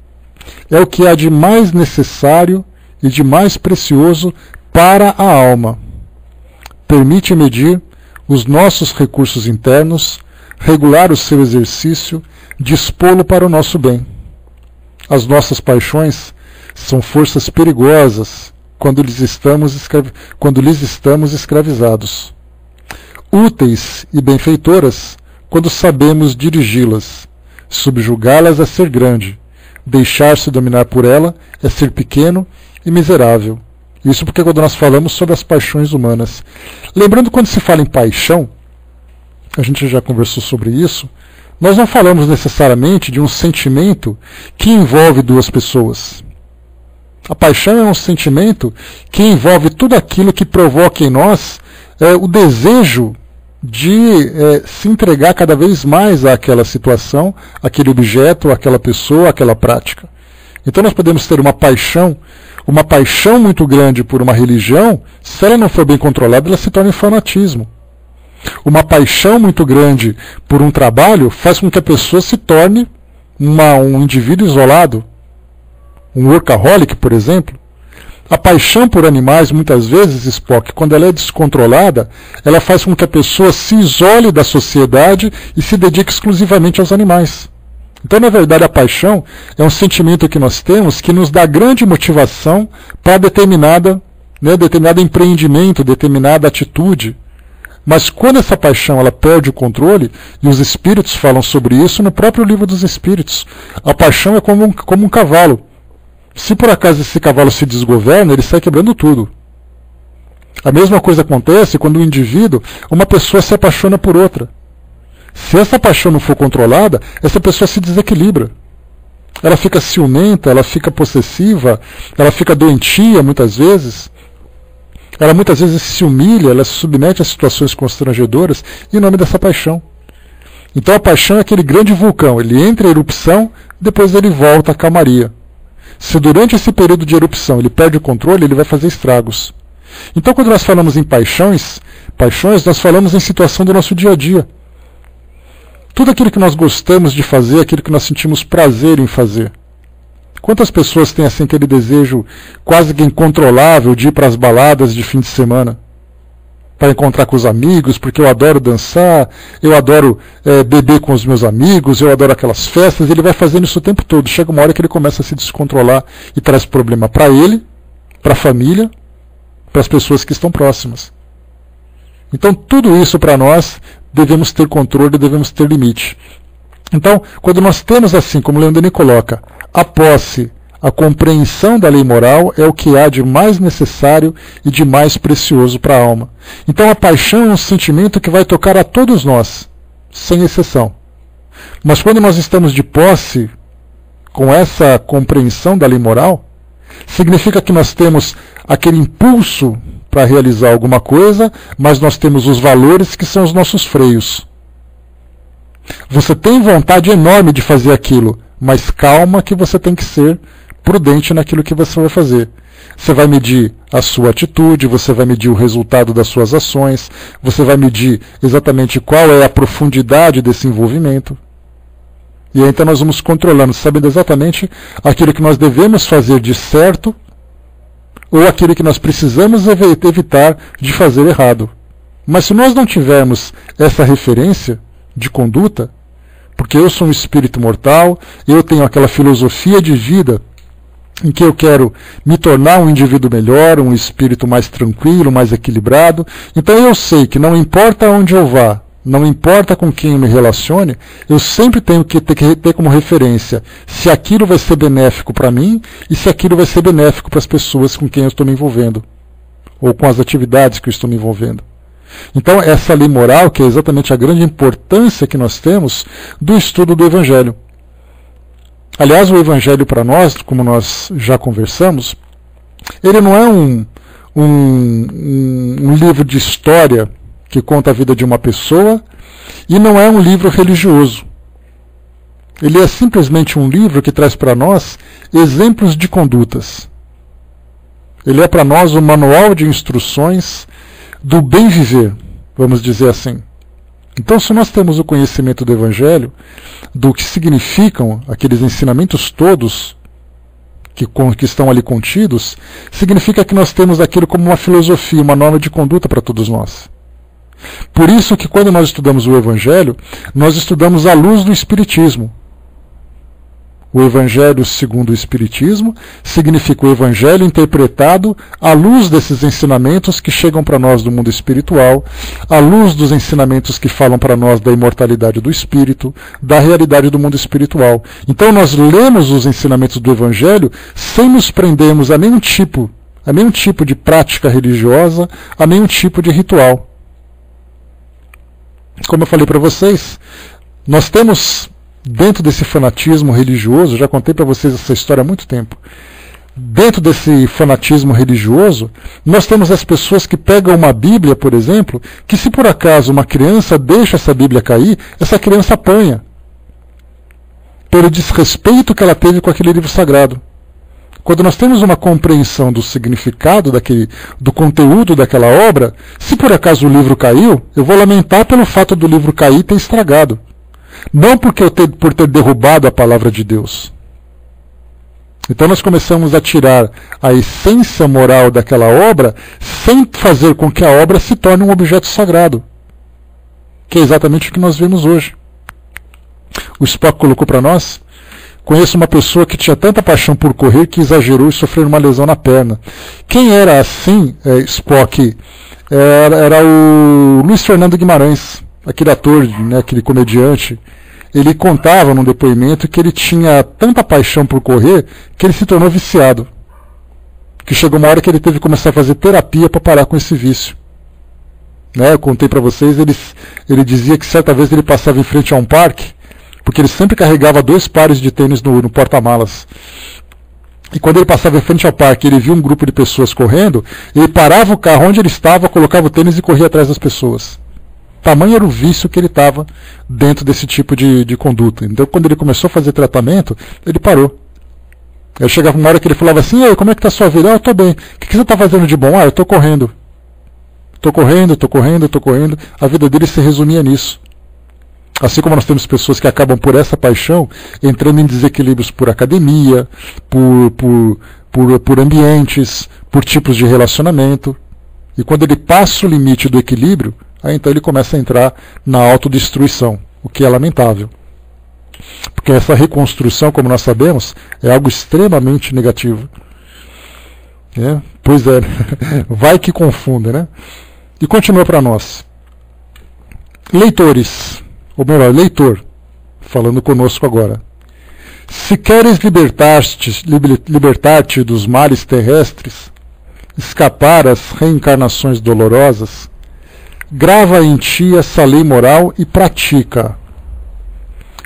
é o que há de mais necessário e de mais precioso para a alma. Permite medir os nossos recursos internos, regular o seu exercício, dispô-lo para o nosso bem. As nossas paixões são forças perigosas quando lhes estamos escravizados. Úteis e benfeitoras quando sabemos dirigi-las. Subjugá-las é ser grande. Deixar-se dominar por ela é ser pequeno e miserável. Isso porque quando nós falamos sobre as paixões humanas. Lembrando, quando se fala em paixão, a gente já conversou sobre isso, nós não falamos necessariamente de um sentimento que envolve duas pessoas. A paixão é um sentimento que envolve tudo aquilo que provoca em nós o desejo de se entregar cada vez mais àquela situação, àquele objeto, àquela pessoa, àquela prática. Então nós podemos ter uma paixão muito grande por uma religião, se ela não for bem controlada, ela se torna em fanatismo. Uma paixão muito grande por um trabalho faz com que a pessoa se torne um indivíduo isolado, um workaholic, por exemplo. A paixão por animais, muitas vezes, Spock, quando ela é descontrolada, ela faz com que a pessoa se isole da sociedade e se dedique exclusivamente aos animais. Então, na verdade, a paixão é um sentimento que nós temos que nos dá grande motivação para determinado empreendimento, determinada atitude. Mas quando essa paixão ela perde o controle, e os espíritos falam sobre isso no próprio livro dos espíritos, a paixão é como um cavalo. Se por acaso esse cavalo se desgoverna, ele sai quebrando tudo. A mesma coisa acontece quando uma pessoa se apaixona por outra. Se essa paixão não for controlada, essa pessoa se desequilibra. Ela fica ciumenta, ela fica possessiva, ela fica doentia muitas vezes. Ela muitas vezes se humilha, ela se submete a situações constrangedoras em nome dessa paixão. Então a paixão é aquele grande vulcão, ele entra em erupção, depois ele volta à calmaria. Se durante esse período de erupção ele perde o controle, ele vai fazer estragos. Então quando nós falamos em paixões, nós falamos em situação do nosso dia a dia. Tudo aquilo que nós gostamos de fazer, aquilo que nós sentimos prazer em fazer. Quantas pessoas têm assim aquele desejo quase que incontrolável de ir para as baladas de fim de semana? para encontrar com os amigos, porque eu adoro dançar, eu adoro beber com os meus amigos, eu adoro aquelas festas. Ele vai fazendo isso o tempo todo. Chega uma hora que ele começa a se descontrolar e traz problema para ele, para a família, para as pessoas que estão próximas. Então tudo isso para nós devemos ter controle, devemos ter limite. Então, quando nós temos assim, como Leon Denis coloca, a posse, a compreensão da lei moral é o que há de mais necessário e de mais precioso para a alma. Então a paixão é um sentimento que vai tocar a todos nós, sem exceção. Mas quando nós estamos de posse com essa compreensão da lei moral, significa que nós temos aquele impulso para realizar alguma coisa, mas nós temos os valores que são os nossos freios. Você tem vontade enorme de fazer aquilo, mas calma que você tem que ser prudente naquilo que você vai fazer. Você vai medir a sua atitude, você vai medir o resultado das suas ações, você vai medir exatamente qual é a profundidade desse envolvimento. E aí então nós vamos controlando, sabendo exatamente aquilo que nós devemos fazer de certo ou aquilo que nós precisamos evitar de fazer errado. Mas se nós não tivermos essa referência de conduta, porque eu sou um espírito mortal, eu tenho aquela filosofia de vida em que eu quero me tornar um indivíduo melhor, um espírito mais tranquilo, mais equilibrado. Então eu sei que não importa onde eu vá, não importa com quem eu me relacione, eu sempre tenho que ter como referência se aquilo vai ser benéfico para mim e se aquilo vai ser benéfico para as pessoas com quem eu estou me envolvendo, ou com as atividades que eu estou me envolvendo. Então essa lei moral, que é exatamente a grande importância que nós temos do estudo do Evangelho. Aliás, o Evangelho para nós, como nós já conversamos, ele não é um livro de história que conta a vida de uma pessoa e não é um livro religioso. Ele é simplesmente um livro que traz para nós exemplos de condutas. Ele é para nós um manual de instruções do bem viver, vamos dizer assim. Então, se nós temos o conhecimento do Evangelho, do que significam aqueles ensinamentos todos que estão ali contidos, significa que nós temos aquilo como uma filosofia, uma norma de conduta para todos nós. Por isso que quando nós estudamos o Evangelho, nós estudamos à luz do Espiritismo. O Evangelho segundo o Espiritismo significa o Evangelho interpretado à luz desses ensinamentos que chegam para nós do mundo espiritual, à luz dos ensinamentos que falam para nós da imortalidade do espírito, da realidade do mundo espiritual. Então nós lemos os ensinamentos do Evangelho sem nos prendermos a nenhum tipo de prática religiosa, a nenhum tipo de ritual. Como eu falei para vocês, nós temos dentro desse fanatismo religioso, já contei para vocês essa história há muito tempo, dentro desse fanatismo religioso, nós temos as pessoas que pegam uma Bíblia, por exemplo, que se por acaso uma criança deixa essa Bíblia cair, essa criança apanha pelo desrespeito que ela teve com aquele livro sagrado. Quando nós temos uma compreensão do significado do conteúdo daquela obra, se por acaso o livro caiu, eu vou lamentar pelo fato do livro cair e ter estragado. Não por ter derrubado a palavra de Deus. Então nós começamos a tirar a essência moral daquela obra sem fazer com que a obra se torne um objeto sagrado. Que é exatamente o que nós vemos hoje. O Spock colocou para nós: conheço uma pessoa que tinha tanta paixão por correr que exagerou e sofreu uma lesão na perna. Quem era assim, Spock? Era o Luiz Fernando Guimarães, aquele ator, né, aquele comediante. Ele contava num depoimento que ele tinha tanta paixão por correr que ele se tornou viciado. Que chegou uma hora que ele teve que começar a fazer terapia para parar com esse vício. Né, eu contei para vocês, ele dizia que certa vez ele passava em frente a um parque, porque ele sempre carregava 2 pares de tênis no porta-malas. E quando ele passava em frente ao parque, ele via um grupo de pessoas correndo, ele parava o carro onde ele estava, colocava o tênis e corria atrás das pessoas. Tamanho era o vício que ele estava dentro desse tipo de conduta. Então, quando ele começou a fazer tratamento, ele parou. Aí chegava uma hora que ele falava assim: "E aí, como é que está a sua vida?" "Ah, eu estou bem." "O que você está fazendo de bom?" "Ah, eu estou correndo. Estou correndo." A vida dele se resumia nisso. Assim como nós temos pessoas que acabam por essa paixão entrando em desequilíbrios por academia, por ambientes, por tipos de relacionamento. E quando ele passa o limite do equilíbrio, aí então ele começa a entrar na autodestruição, o que é lamentável. Porque essa reconstrução, como nós sabemos, é algo extremamente negativo. Pois é, vai que confunde, né? E continua para nós. Leitores, ou melhor, leitor, falando conosco agora. Se queres libertar-te dos males terrestres, escapar às reencarnações dolorosas, grava em ti essa lei moral e pratica.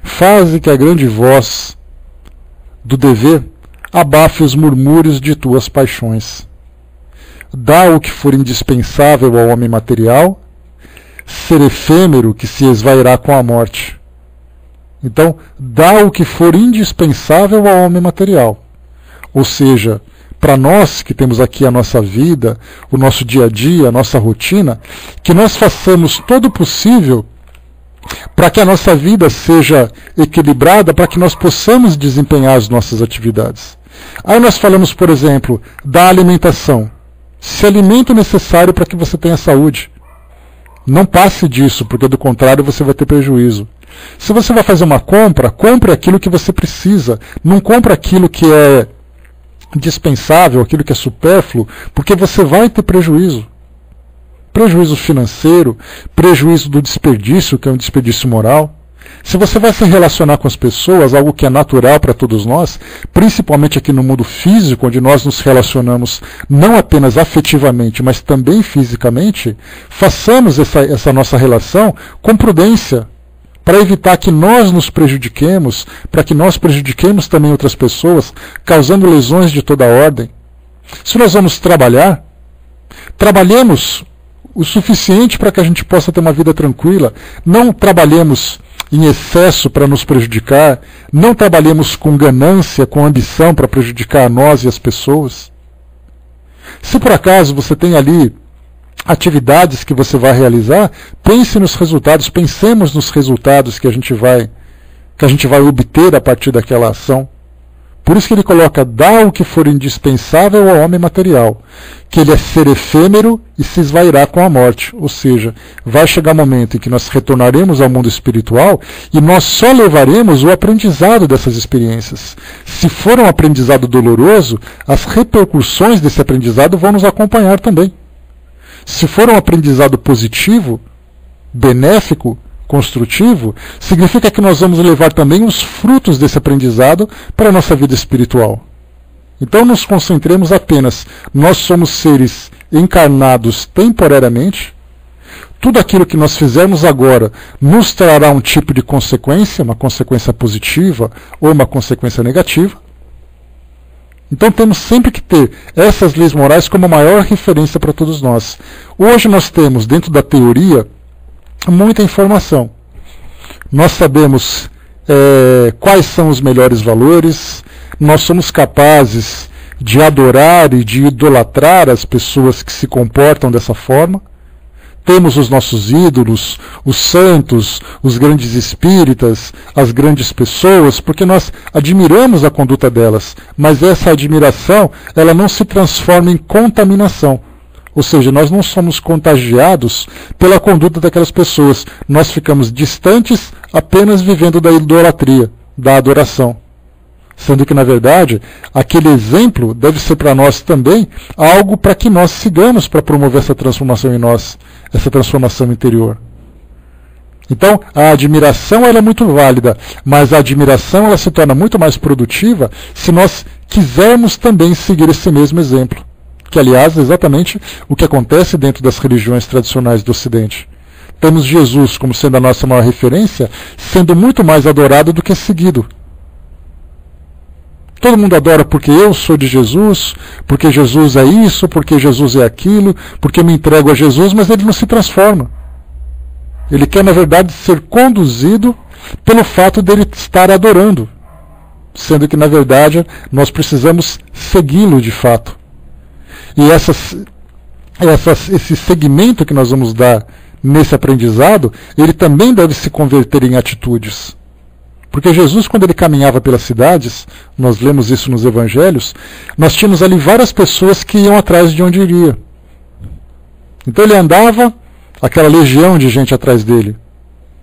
Faze que a grande voz do dever abafe os murmúrios de tuas paixões. Dá o que for indispensável ao homem material, ser efêmero que se esvairá com a morte. Então, dá o que for indispensável ao homem material. Ou seja, para nós que temos aqui a nossa vida, o nosso dia a dia, a nossa rotina, que nós façamos todo o possível para que a nossa vida seja equilibrada, para que nós possamos desempenhar as nossas atividades. Aí nós falamos, por exemplo, da alimentação. Se alimenta o necessário para que você tenha saúde. Não passe disso, porque do contrário você vai ter prejuízo. Se você vai fazer uma compra, compre aquilo que você precisa. Não compre aquilo que é dispensável, aquilo que é supérfluo, porque você vai ter prejuízo. Prejuízo financeiro, prejuízo do desperdício, que é um desperdício moral. Se você vai se relacionar com as pessoas, algo que é natural para todos nós, principalmente aqui no mundo físico, onde nós nos relacionamos não apenas afetivamente, mas também fisicamente, façamos essa nossa relação com prudência, para evitar que nós nos prejudiquemos, para que nós prejudiquemos também outras pessoas, causando lesões de toda a ordem. Se nós vamos trabalhar, trabalhemos o suficiente para que a gente possa ter uma vida tranquila. Não trabalhemos em excesso para nos prejudicar, não trabalhemos com ganância, com ambição para prejudicar a nós e as pessoas. Se por acaso você tem ali atividades que você vai realizar, pense nos resultados, pensemos nos resultados que a gente vai obter a partir daquela ação. Por isso que ele coloca, dá o que for indispensável ao homem material, que ele é ser efêmero e se esvairá com a morte. Ou seja, vai chegar um momento em que nós retornaremos ao mundo espiritual e nós só levaremos o aprendizado dessas experiências. Se for um aprendizado doloroso, as repercussões desse aprendizado vão nos acompanhar também. Se for um aprendizado positivo, benéfico, construtivo, significa que nós vamos levar também os frutos desse aprendizado para a nossa vida espiritual. Então nos concentremos apenas, nós somos seres encarnados temporariamente, tudo aquilo que nós fizermos agora nos trará um tipo de consequência, uma consequência positiva ou uma consequência negativa. Então temos sempre que ter essas leis morais como a maior referência para todos nós. Hoje nós temos, dentro da teoria, muita informação. Nós sabemos quais são os melhores valores, nós somos capazes de adorar e de idolatrar as pessoas que se comportam dessa forma. Temos os nossos ídolos, os santos, os grandes espíritas, as grandes pessoas, porque nós admiramos a conduta delas, mas essa admiração ela não se transforma em contaminação. Ou seja, nós não somos contagiados pela conduta daquelas pessoas. Nós ficamos distantes apenas vivendo da idolatria, da adoração. Sendo que, na verdade, aquele exemplo deve ser para nós também algo para que nós sigamos para promover essa transformação em nós, essa transformação interior. Então, a admiração ela é muito válida, mas a admiração ela se torna muito mais produtiva se nós quisermos também seguir esse mesmo exemplo. Que, aliás, é exatamente o que acontece dentro das religiões tradicionais do Ocidente. Temos Jesus como sendo a nossa maior referência, sendo muito mais adorado do que seguido. Todo mundo adora porque eu sou de Jesus, porque Jesus é isso, porque Jesus é aquilo, porque eu me entrego a Jesus, mas ele não se transforma. Ele quer, na verdade, ser conduzido pelo fato dele estar adorando, sendo que, na verdade, nós precisamos segui-lo de fato. E esse segmento que nós vamos dar nesse aprendizado, ele também deve se converter em atitudes. Porque Jesus, quando ele caminhava pelas cidades, nós lemos isso nos evangelhos, nós tínhamos ali várias pessoas que iam atrás de onde iria. Então ele andava, aquela legião de gente atrás dele.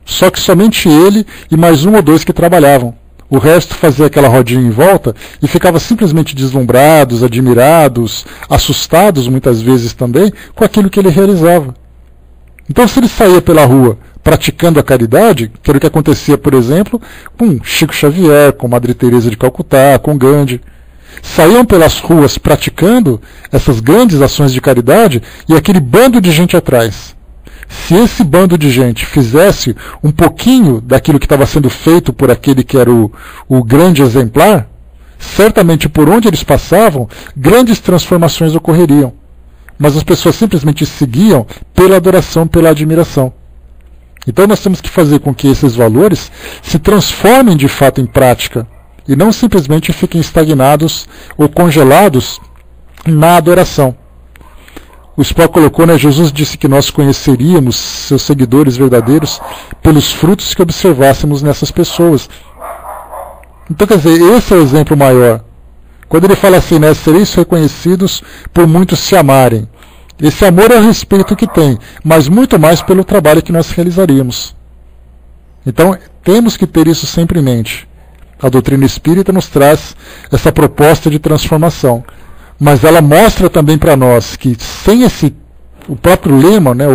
Só que somente ele e mais um ou dois que trabalhavam. O resto fazia aquela rodinha em volta e ficava simplesmente deslumbrados, admirados, assustados muitas vezes também com aquilo que ele realizava. Então se ele saía pela rua praticando a caridade, que era o que acontecia, por exemplo, com Chico Xavier, com Madre Teresa de Calcutá, com Gandhi, saíam pelas ruas praticando essas grandes ações de caridade e aquele bando de gente atrás. Se esse bando de gente fizesse um pouquinho daquilo que estava sendo feito por aquele que era o grande exemplar, certamente por onde eles passavam, grandes transformações ocorreriam. Mas as pessoas simplesmente seguiam pela adoração, pela admiração. Então nós temos que fazer com que esses valores se transformem de fato em prática e não simplesmente fiquem estagnados ou congelados na adoração. O Spock colocou, né, Jesus disse que nós conheceríamos seus seguidores verdadeiros pelos frutos que observássemos nessas pessoas. Então, quer dizer, esse é o exemplo maior. Quando ele fala assim, né, sereis reconhecidos por muitos se amarem. Esse amor é o respeito que tem, mas muito mais pelo trabalho que nós realizaríamos. Então, temos que ter isso sempre em mente. A doutrina espírita nos traz essa proposta de transformação. Mas ela mostra também para nós que sem o próprio lema, né,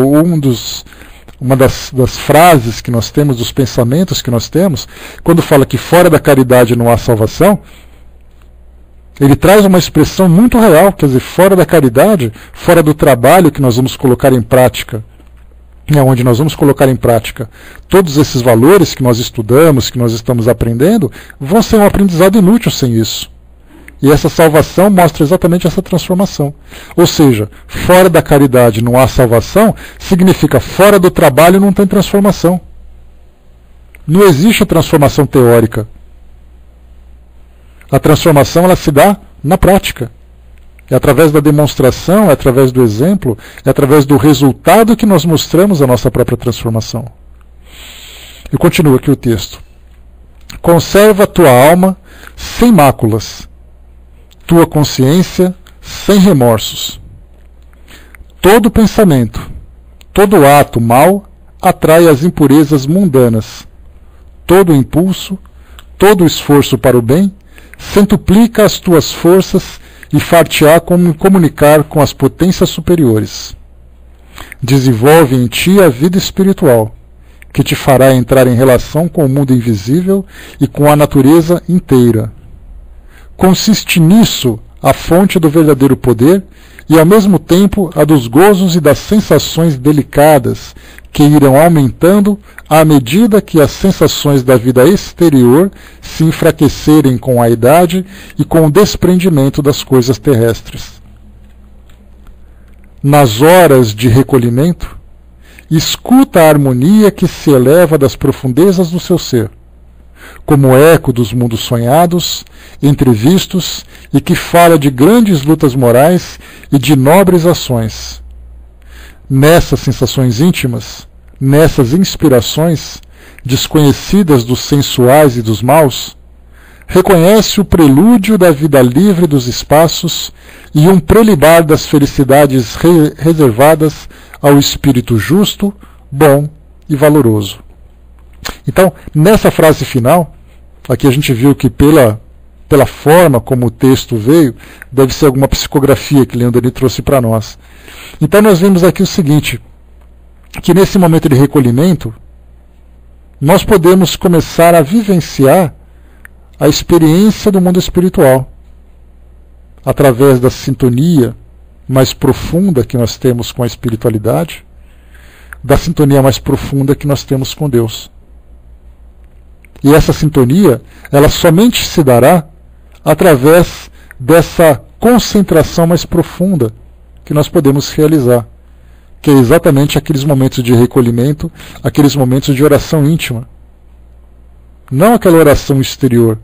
uma das frases que nós temos, dos pensamentos que nós temos, quando fala que fora da caridade não há salvação, ele traz uma expressão muito real, quer dizer, fora da caridade, fora do trabalho que nós vamos colocar em prática, onde nós vamos colocar em prática todos esses valores que nós estudamos, que nós estamos aprendendo, vão ser um aprendizado inútil sem isso. E essa salvação mostra exatamente essa transformação. Ou seja, fora da caridade não há salvação, significa fora do trabalho não tem transformação. Não existe transformação teórica. A transformação ela se dá na prática. É através da demonstração, é através do exemplo, é através do resultado que nós mostramos a nossa própria transformação. E continua aqui o texto. Conserva a tua alma sem máculas, tua consciência sem remorsos. Todo pensamento, todo ato mau atrai as impurezas mundanas. Todo impulso, todo esforço para o bem, centuplica as tuas forças e far-te-á comunicar com as potências superiores. Desenvolve em ti a vida espiritual, que te fará entrar em relação com o mundo invisível e com a natureza inteira. Consiste nisso a fonte do verdadeiro poder e, ao mesmo tempo, a dos gozos e das sensações delicadas que irão aumentando à medida que as sensações da vida exterior se enfraquecerem com a idade e com o desprendimento das coisas terrestres. Nas horas de recolhimento, escuta a harmonia que se eleva das profundezas do seu ser, como eco dos mundos sonhados, entrevistos, e que fala de grandes lutas morais e de nobres ações. Nessas sensações íntimas, nessas inspirações, desconhecidas dos sensuais e dos maus, reconhece o prelúdio da vida livre dos espaços e um prelibar das felicidades reservadas ao espírito justo, bom e valoroso. Então, nessa frase final, aqui a gente viu que pela forma como o texto veio, deve ser alguma psicografia que Leon Denis trouxe para nós. Então nós vemos aqui o seguinte, que nesse momento de recolhimento, nós podemos começar a vivenciar a experiência do mundo espiritual, através da sintonia mais profunda que nós temos com a espiritualidade, da sintonia mais profunda que nós temos com Deus. E essa sintonia, ela somente se dará através dessa concentração mais profunda que nós podemos realizar, que é exatamente aqueles momentos de recolhimento, aqueles momentos de oração íntima. Não aquela oração exterior.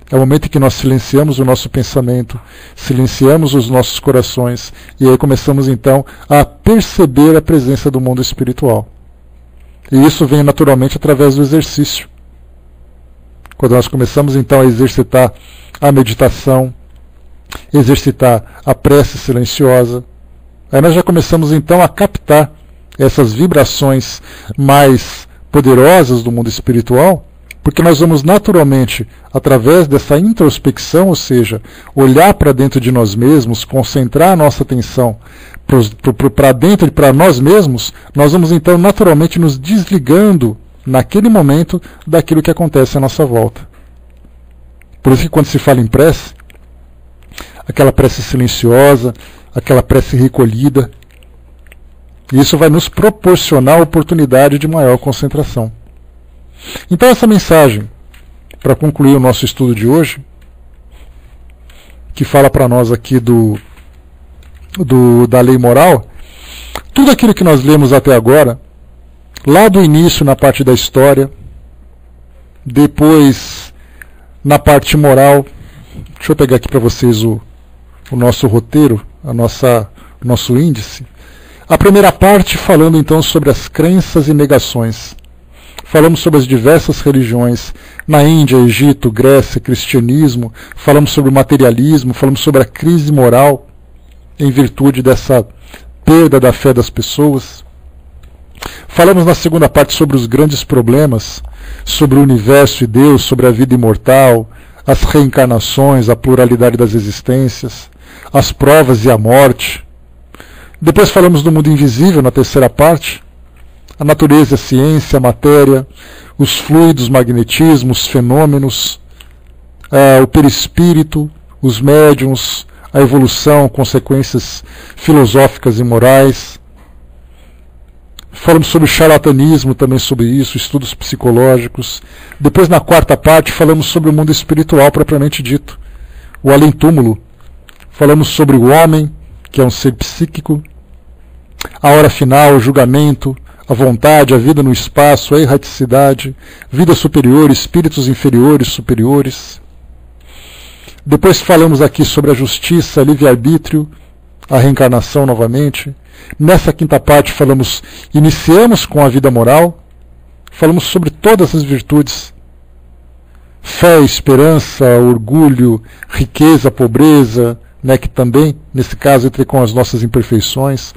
É o momento em que nós silenciamos o nosso pensamento, silenciamos os nossos corações, e aí começamos então a perceber a presença do mundo espiritual. E isso vem naturalmente através do exercício. Quando nós começamos então a exercitar a meditação, exercitar a prece silenciosa, Aí nós já começamos então a captar essas vibrações mais poderosas do mundo espiritual, porque nós vamos naturalmente, através dessa introspecção, ou seja, olhar para dentro de nós mesmos, concentrar a nossa atenção para dentro e para nós mesmos, nós vamos então naturalmente nos desligando naquele momento daquilo que acontece à nossa volta. Por isso que quando se fala em prece, aquela prece silenciosa, aquela prece recolhida, isso vai nos proporcionar a oportunidade de maior concentração. Então essa mensagem, para concluir o nosso estudo de hoje, que fala para nós aqui da lei moral, tudo aquilo que nós lemos até agora, lá do início na parte da história, depois na parte moral, deixa eu pegar aqui para vocês o nosso roteiro, o nosso índice. A primeira parte falando então sobre as crenças e negações. Falamos sobre as diversas religiões na Índia, Egito, Grécia, cristianismo, falamos sobre o materialismo, falamos sobre a crise moral em virtude dessa perda da fé das pessoas. Falamos na segunda parte sobre os grandes problemas, sobre o universo e Deus, sobre a vida imortal, as reencarnações, a pluralidade das existências, as provas e a morte. Depois falamos do mundo invisível na terceira parte, a natureza, a ciência, a matéria, os fluidos, magnetismo, os fenômenos, o perispírito, os médiuns, a evolução, consequências filosóficas e morais. Falamos sobre o charlatanismo, também sobre isso, estudos psicológicos. Depois, na quarta parte, falamos sobre o mundo espiritual propriamente dito, o além-túmulo. Falamos sobre o homem, que é um ser psíquico, a hora final, o julgamento, a vontade, a vida no espaço, a erraticidade, vida superior, espíritos inferiores, superiores. Depois falamos aqui sobre a justiça, livre-arbítrio, a reencarnação novamente. Nessa quinta parte iniciamos com a vida moral, falamos sobre todas as virtudes. Fé, esperança, orgulho, riqueza, pobreza, que também, nesse caso, entra com as nossas imperfeições,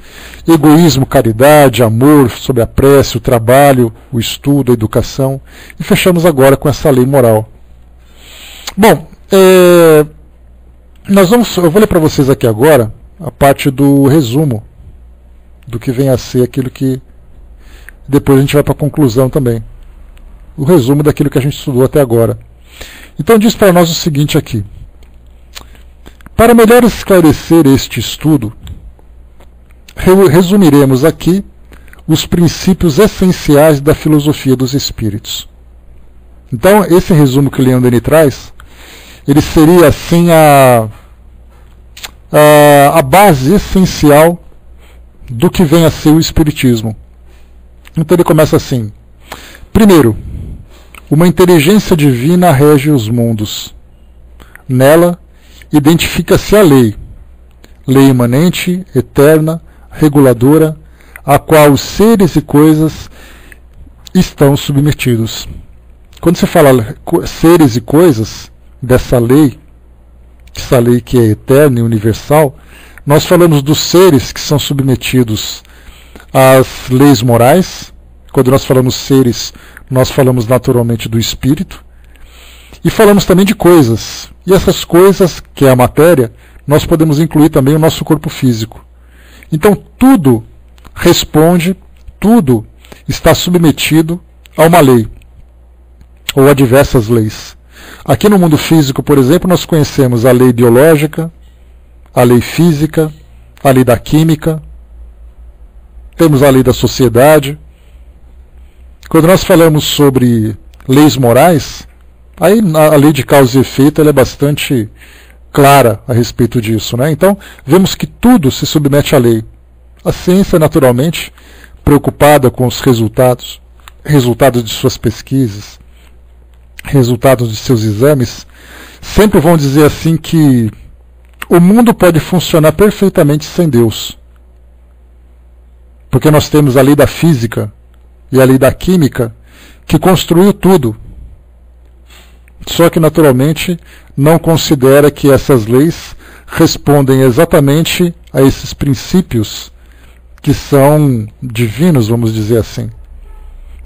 egoísmo, caridade, amor, sobre a prece, o trabalho, o estudo, a educação, e fechamos agora com essa lei moral. Bom, eu vou ler para vocês aqui agora a parte do resumo do que vem a ser aquilo que depois a gente vai para a conclusão também. O resumo daquilo que a gente estudou até agora. Então diz para nós o seguinte aqui. Para melhor esclarecer este estudo, resumiremos aqui os princípios essenciais da filosofia dos espíritos. Então, esse resumo que o Leon Denis traz, ele seria assim a base essencial do que vem a ser o espiritismo. Então ele começa assim. Primeiro, uma inteligência divina rege os mundos. Nela, identifica-se a lei imanente, eterna, reguladora, a qual os seres e coisas estão submetidos. Quando se fala seres e coisas, dessa lei, essa lei que é eterna e universal, nós falamos dos seres que são submetidos às leis morais. Quando nós falamos seres, nós falamos naturalmente do espírito. E falamos também de coisas. E essas coisas, que é a matéria, nós podemos incluir também o nosso corpo físico. Então tudo responde, tudo está submetido a uma lei, ou a diversas leis. Aqui no mundo físico, por exemplo, nós conhecemos a lei biológica, a lei física, a lei da química, temos a lei da sociedade. Quando nós falamos sobre leis morais, aí a lei de causa e efeito ela é bastante clara a respeito disso, né? Então, vemos que tudo se submete à lei. A ciência, naturalmente, preocupada com os resultados de suas pesquisas, resultados de seus exames, sempre vão dizer assim que o mundo pode funcionar perfeitamente sem Deus. Porque nós temos a lei da física e a lei da química que construiu tudo. Só que, naturalmente, não considera que essas leis respondem exatamente a esses princípios que são divinos, vamos dizer assim.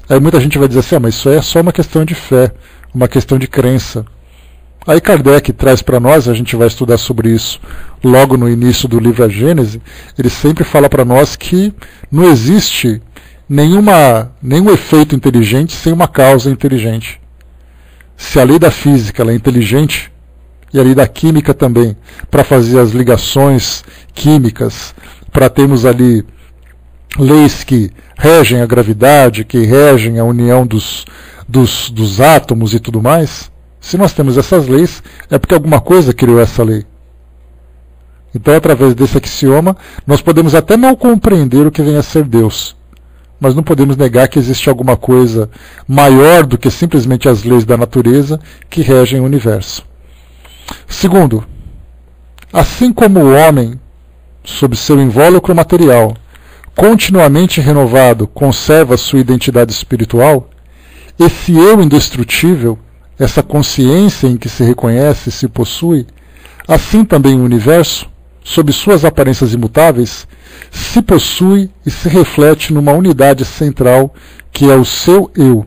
Aí muita gente vai dizer assim, mas isso é só uma questão de fé, uma questão de crença. Aí Kardec traz para nós, a gente vai estudar sobre isso logo no início do livro A Gênese, ele sempre fala para nós que não existe nenhum efeito inteligente sem uma causa inteligente. Se a lei da física ela é inteligente, e a lei da química também, para fazer as ligações químicas, para termos ali leis que regem a gravidade, que regem a união dos átomos e tudo mais, se nós temos essas leis, é porque alguma coisa criou essa lei. Então, através desse axioma, nós podemos até não compreender o que vem a ser Deus, mas não podemos negar que existe alguma coisa maior do que simplesmente as leis da natureza que regem o universo. Segundo, assim como o homem, sob seu invólucro material, continuamente renovado, conserva sua identidade espiritual, esse eu indestrutível, essa consciência em que se reconhece e se possui, assim também o universo, sob suas aparências imutáveis, se possui e se reflete numa unidade central que é o seu eu.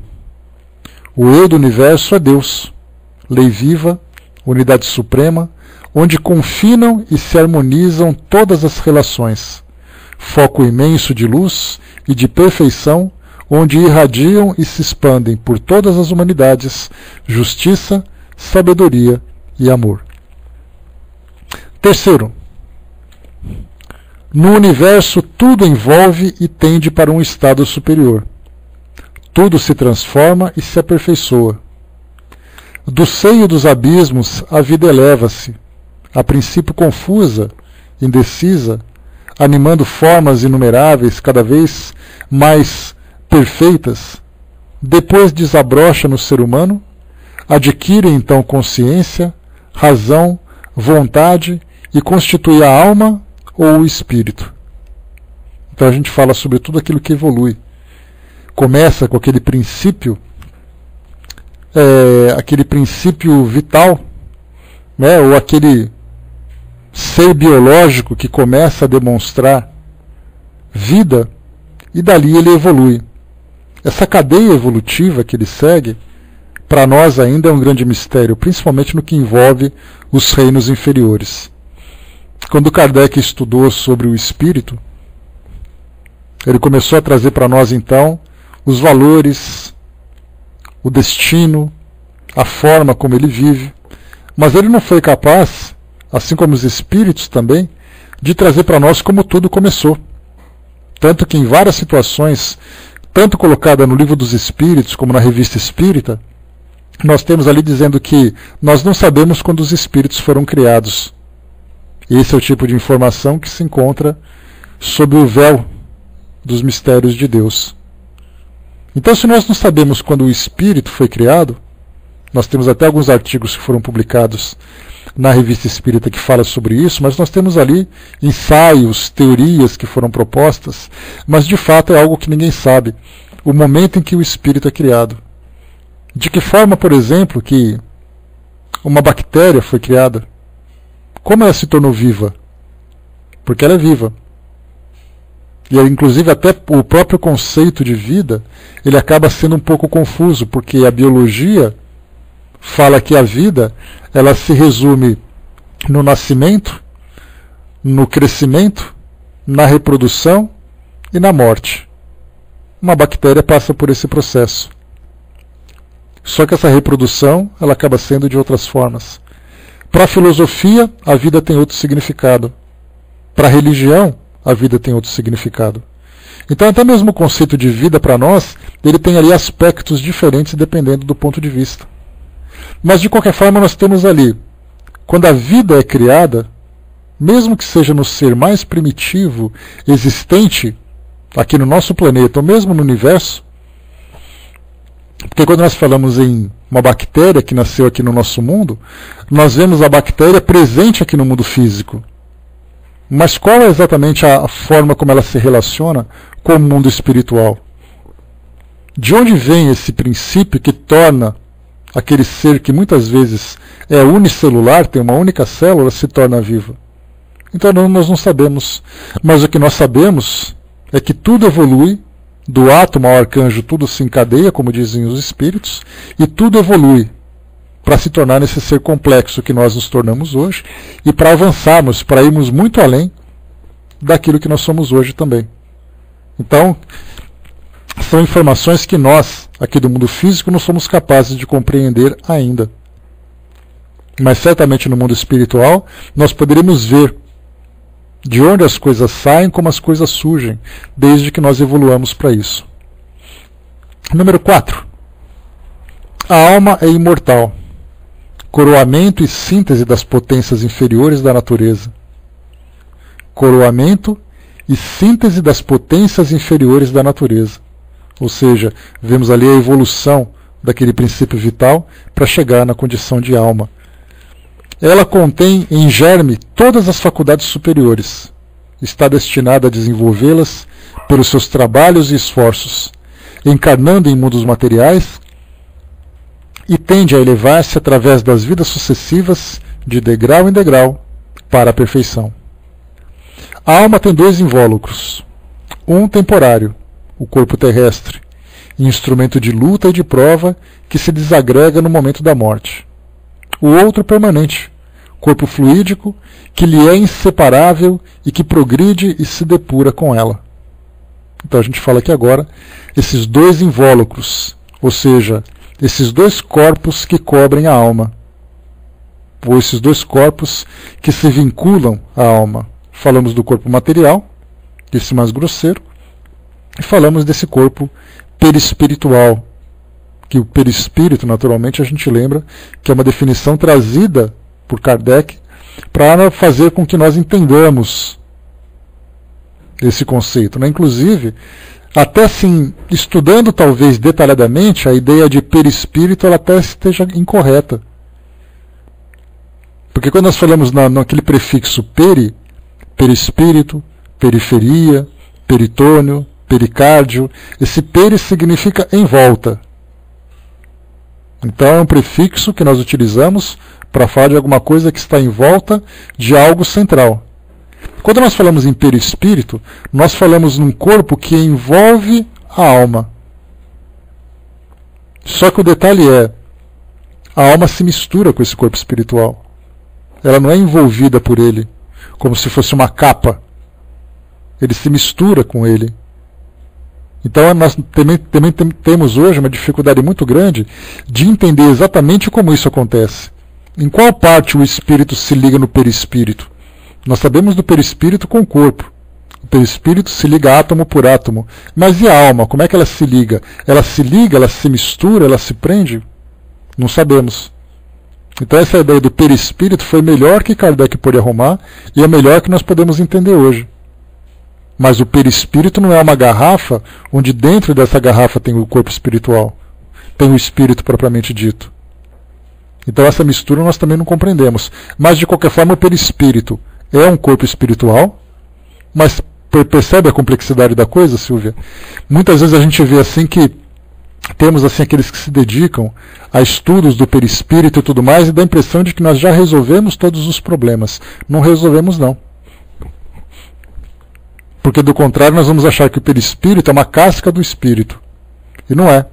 O eu do universo é Deus, lei viva, unidade suprema, onde confinam e se harmonizam todas as relações, foco imenso de luz e de perfeição, onde irradiam e se expandem por todas as humanidades justiça, sabedoria e amor. Terceiro, no universo tudo envolve e tende para um estado superior. Tudo se transforma e se aperfeiçoa. Do seio dos abismos a vida eleva-se, a princípio confusa, indecisa, animando formas inumeráveis cada vez mais perfeitas, depois desabrocha no ser humano, adquire então consciência, razão, vontade e constitui a alma ou o espírito. Então a gente fala sobre tudo aquilo que evolui. Começa com aquele princípio vital, né, ou aquele ser biológico que começa a demonstrar vida, e dali ele evolui. Essa cadeia evolutiva que ele segue, para nós ainda é um grande mistério, principalmente no que envolve os reinos inferiores. Quando Kardec estudou sobre o espírito, ele começou a trazer para nós então os valores, o destino, a forma como ele vive, mas ele não foi capaz, assim como os espíritos também, de trazer para nós como tudo começou. Tanto que em várias situações, tanto colocada no Livro dos Espíritos como na Revista Espírita, nós temos ali dizendo que nós não sabemos quando os espíritos foram criados. Esse é o tipo de informação que se encontra sob o véu dos mistérios de Deus. Então, se nós não sabemos quando o espírito foi criado, nós temos até alguns artigos que foram publicados na Revista Espírita que fala sobre isso, mas nós temos ali ensaios, teorias que foram propostas, mas de fato é algo que ninguém sabe, o momento em que o espírito é criado. De que forma, por exemplo, que uma bactéria foi criada? Como ela se tornou viva? Porque ela é viva. E inclusive até o próprio conceito de vida, ele acaba sendo um pouco confuso, porque a biologia fala que a vida, ela se resume no nascimento, no crescimento, na reprodução e na morte. Uma bactéria passa por esse processo. Só que essa reprodução, ela acaba sendo de outras formas. Para a filosofia, a vida tem outro significado. Para a religião, a vida tem outro significado. Então, até mesmo o conceito de vida para nós, ele tem ali aspectos diferentes dependendo do ponto de vista. Mas, de qualquer forma, nós temos ali, quando a vida é criada, mesmo que seja no ser mais primitivo existente aqui no nosso planeta, ou mesmo no universo, porque quando nós falamos em uma bactéria que nasceu aqui no nosso mundo, nós vemos a bactéria presente aqui no mundo físico. Mas qual é exatamente a forma como ela se relaciona com o mundo espiritual? De onde vem esse princípio que torna aquele ser que muitas vezes é unicelular, tem uma única célula, se torna viva? Então nós não sabemos. Mas o que nós sabemos é que tudo evolui, do átomo ao arcanjo tudo se encadeia, como dizem os espíritos, e tudo evolui para se tornar nesse ser complexo que nós nos tornamos hoje e para avançarmos, para irmos muito além daquilo que nós somos hoje também. Então, são informações que nós, aqui do mundo físico, não somos capazes de compreender ainda. Mas certamente no mundo espiritual, nós poderemos ver de onde as coisas saem, como as coisas surgem, desde que nós evoluamos para isso. Número 4. A alma é imortal. Coroamento e síntese das potências inferiores da natureza. Coroamento e síntese das potências inferiores da natureza. Ou seja, vemos ali a evolução daquele princípio vital para chegar na condição de alma. Ela contém em germe todas as faculdades superiores. Está destinada a desenvolvê-las pelos seus trabalhos e esforços, encarnando em mundos materiais, e tende a elevar-se através das vidas sucessivas, de degrau em degrau, para a perfeição. A alma tem dois invólucros. Um temporário, o corpo terrestre, instrumento de luta e de prova que se desagrega no momento da morte. O outro permanente, corpo fluídico, que lhe é inseparável e que progride e se depura com ela. Então a gente fala aqui agora esses dois invólucros, ou seja, esses dois corpos que cobrem a alma, ou esses dois corpos que se vinculam à alma. Falamos do corpo material, esse mais grosseiro, e falamos desse corpo perispiritual, que o perispírito, naturalmente, a gente lembra que é uma definição trazida por Kardec para fazer com que nós entendamos esse conceito, né? Inclusive, até assim, estudando talvez detalhadamente, a ideia de perispírito ela até esteja incorreta. Porque quando nós falamos naquele prefixo perispírito, periferia, peritônio, pericárdio, esse peri significa em volta. Então é um prefixo que nós utilizamos para falar de alguma coisa que está em volta de algo central. Quando nós falamos em perispírito, nós falamos num corpo que envolve a alma. Só que o detalhe é, a alma se mistura com esse corpo espiritual. Ela não é envolvida por ele, como se fosse uma capa. Ele se mistura com ele. Então nós também temos hoje uma dificuldade muito grande de entender exatamente como isso acontece. Em qual parte o espírito se liga no perispírito? Nós sabemos do perispírito com o corpo. O perispírito se liga átomo por átomo. Mas e a alma? Como é que ela se liga? Ela se liga, ela se mistura, ela se prende? Não sabemos. Então essa ideia do perispírito foi melhor que Kardec pôde arrumar e é melhor que nós podemos entender hoje. Mas o perispírito não é uma garrafa onde dentro dessa garrafa tem o corpo espiritual. Tem o espírito propriamente dito. Então essa mistura nós também não compreendemos. Mas de qualquer forma o perispírito é um corpo espiritual, mas percebe a complexidade da coisa, Silvia? Muitas vezes a gente vê assim que temos assim aqueles que se dedicam a estudos do perispírito e tudo mais e dá a impressão de que nós já resolvemos todos os problemas. Não resolvemos não. Porque do contrário nós vamos achar que o perispírito é uma casca do espírito. E não é.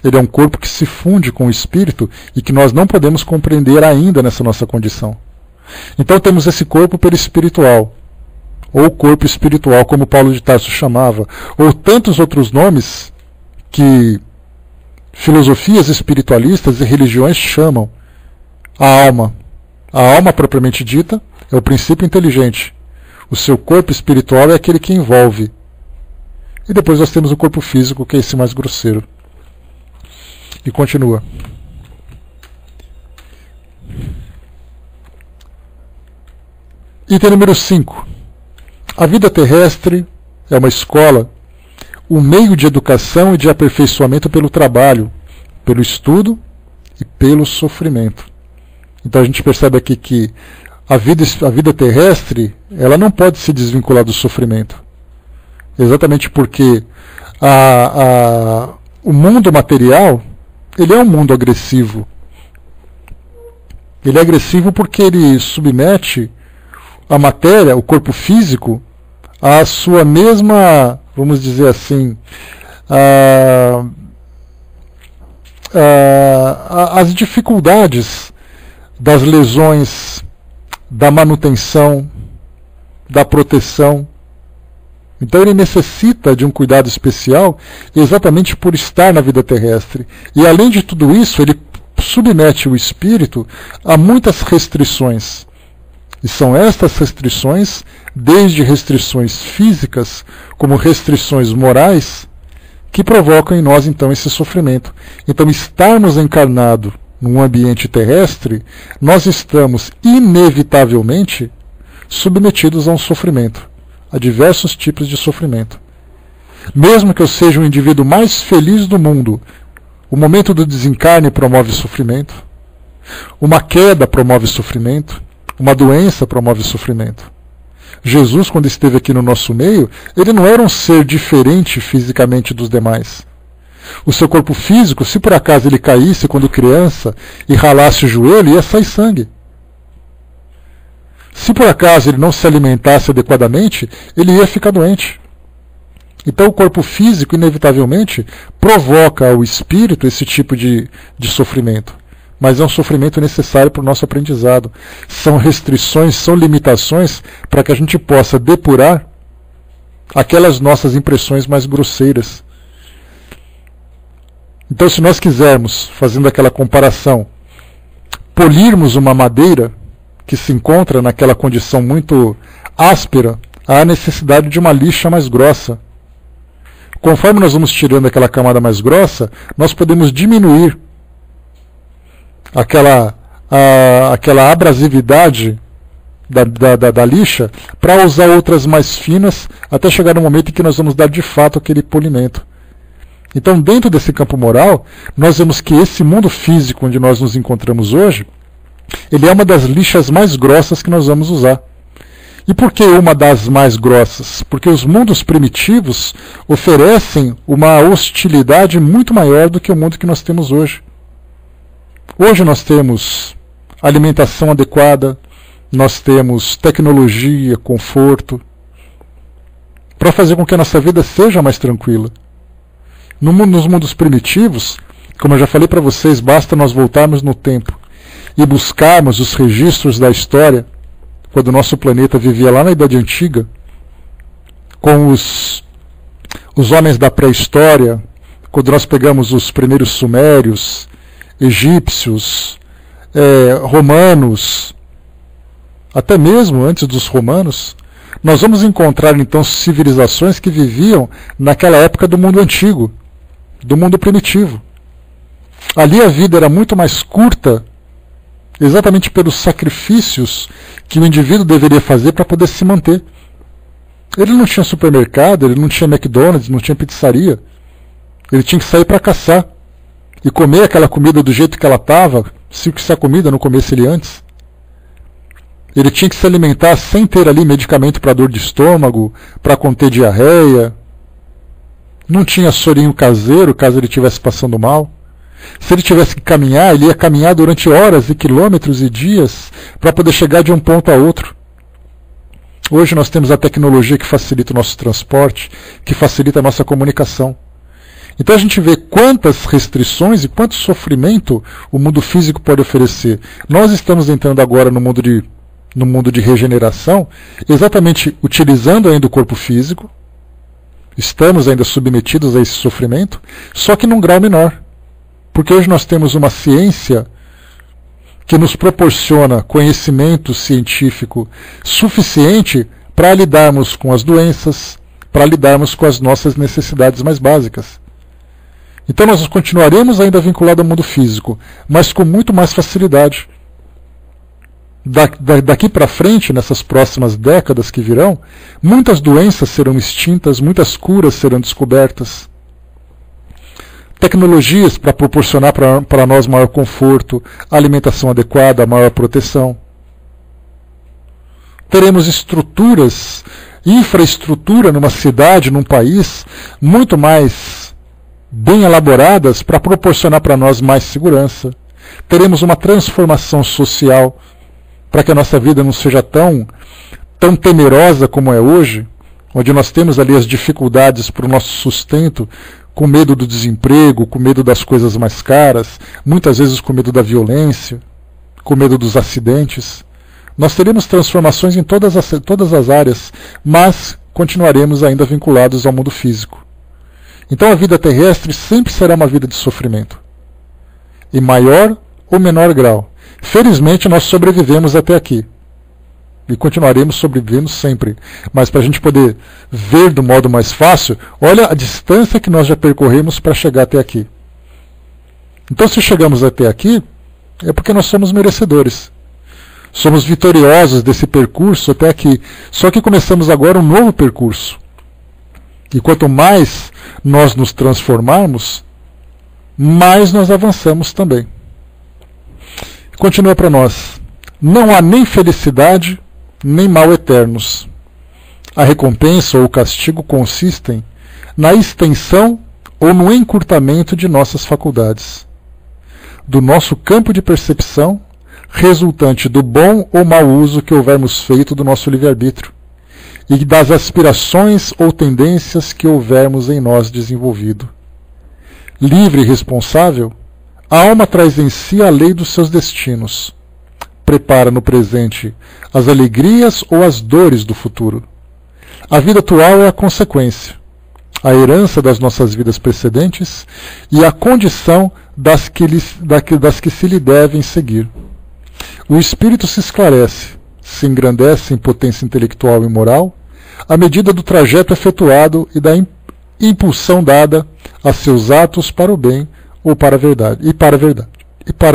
Ele é um corpo que se funde com o espírito e que nós não podemos compreender ainda nessa nossa condição. Então temos esse corpo perispiritual, ou corpo espiritual, como Paulo de Tarso chamava, ou tantos outros nomes que filosofias espiritualistas e religiões chamam. A alma. A alma propriamente dita é o princípio inteligente. O seu corpo espiritual é aquele que envolve. E depois nós temos o corpo físico, que é esse mais grosseiro. E continua. Item número 5. A vida terrestre é uma escola, um meio de educação e de aperfeiçoamento pelo trabalho, pelo estudo e pelo sofrimento. Então a gente percebe aqui que a vida terrestre ela não pode se desvincular do sofrimento. Exatamente porque o mundo material ele é um mundo agressivo. Ele é agressivo porque ele submete a matéria, o corpo físico, a sua mesma, vamos dizer assim, as dificuldades das lesões, da manutenção, da proteção. Então ele necessita de um cuidado especial exatamente por estar na vida terrestre. E além de tudo isso, ele submete o espírito a muitas restrições. E são estas restrições, desde restrições físicas, como restrições morais, que provocam em nós então esse sofrimento. Então, estarmos encarnados num ambiente terrestre, nós estamos inevitavelmente submetidos a um sofrimento, a diversos tipos de sofrimento. Mesmo que eu seja o indivíduo mais feliz do mundo, o momento do desencarne promove sofrimento, uma queda promove sofrimento, uma doença promove sofrimento. Jesus, quando esteve aqui no nosso meio, ele não era um ser diferente fisicamente dos demais. O seu corpo físico, se por acaso ele caísse quando criança e ralasse o joelho, ia sair sangue. Se por acaso ele não se alimentasse adequadamente, ele ia ficar doente. Então o corpo físico, inevitavelmente, provoca ao espírito esse tipo de sofrimento. Mas é um sofrimento necessário para o nosso aprendizado. São restrições, são limitações para que a gente possa depurar aquelas nossas impressões mais grosseiras. Então, se nós quisermos, fazendo aquela comparação, polirmos uma madeira que se encontra naquela condição muito áspera, há necessidade de uma lixa mais grossa. Conforme nós vamos tirando aquela camada mais grossa, nós podemos diminuir aquela abrasividade da lixa para usar outras mais finas até chegar no momento em que nós vamos dar de fato aquele polimento. Então, dentro desse campo moral, nós vemos que esse mundo físico onde nós nos encontramos hoje, ele é uma das lixas mais grossas que nós vamos usar. E por que uma das mais grossas? Porque os mundos primitivos oferecem uma hostilidade muito maior do que o mundo que nós temos hoje. Hoje nós temos alimentação adequada, nós temos tecnologia, conforto, para fazer com que a nossa vida seja mais tranquila. Nos mundos primitivos, como eu já falei para vocês, basta nós voltarmos no tempo e buscarmos os registros da história, quando o nosso planeta vivia lá na Idade Antiga, com os homens da pré-história, quando nós pegamos os primeiros sumérios, egípcios, romanos, até mesmo antes dos romanos, nós vamos encontrar então civilizações que viviam naquela época do mundo antigo, do mundo primitivo. Ali a vida era muito mais curta, exatamente pelos sacrifícios que o indivíduo deveria fazer para poder se manter. Ele não tinha supermercado, ele não tinha McDonald's, não tinha pizzaria. Ele tinha que sair para caçar e comer aquela comida do jeito que ela estava, se a comida não comesse ele antes. Ele tinha que se alimentar sem ter ali medicamento para dor de estômago, para conter diarreia. Não tinha sorinho caseiro, caso ele estivesse passando mal. Se ele tivesse que caminhar, ele ia caminhar durante horas e quilômetros e dias para poder chegar de um ponto a outro. Hoje nós temos a tecnologia que facilita o nosso transporte, que facilita a nossa comunicação. Então a gente vê quantas restrições e quanto sofrimento o mundo físico pode oferecer. Nós estamos entrando agora no mundo de regeneração, exatamente utilizando ainda o corpo físico. Estamos ainda submetidos a esse sofrimento, só que num grau menor. Porque hoje nós temos uma ciência que nos proporciona conhecimento científico suficiente para lidarmos com as doenças, para lidarmos com as nossas necessidades mais básicas. Então nós continuaremos ainda vinculados ao mundo físico, mas com muito mais facilidade. Daqui para frente, nessas próximas décadas que virão, muitas doenças serão extintas, muitas curas serão descobertas. Tecnologias para proporcionar para nós maior conforto, alimentação adequada, maior proteção. Teremos estruturas, infraestrutura numa cidade, num país, muito mais bem elaboradas para proporcionar para nós mais segurança. Teremos uma transformação social para que a nossa vida não seja tão temerosa como é hoje, onde nós temos ali as dificuldades para o nosso sustento, com medo do desemprego, com medo das coisas mais caras, muitas vezes com medo da violência, com medo dos acidentes. Nós teremos transformações em todas as áreas, mas continuaremos ainda vinculados ao mundo físico. Então a vida terrestre sempre será uma vida de sofrimento, em maior ou menor grau. Felizmente nós sobrevivemos até aqui. E continuaremos sobrevivendo sempre. Mas para a gente poder ver do modo mais fácil, olha a distância que nós já percorremos para chegar até aqui. Então se chegamos até aqui, é porque nós somos merecedores. Somos vitoriosos desse percurso até aqui. Só que começamos agora um novo percurso. E quanto mais nós nos transformarmos, mais nós avançamos também. Continua para nós. Não há nem felicidade, nem mal eternos. A recompensa ou o castigo consistem na extensão ou no encurtamento de nossas faculdades, do nosso campo de percepção, resultante do bom ou mau uso que houvermos feito do nosso livre-arbítrio, e das aspirações ou tendências que houvermos em nós desenvolvido. Livre e responsável, a alma traz em si a lei dos seus destinos. Prepara no presente as alegrias ou as dores do futuro. A vida atual é a consequência, a herança das nossas vidas precedentes e a condição das que se lhe devem seguir. O espírito se esclarece, se engrandece em potência intelectual e moral, à medida do trajeto efetuado e da impulsão dada a seus atos para o bem ou para a verdade, para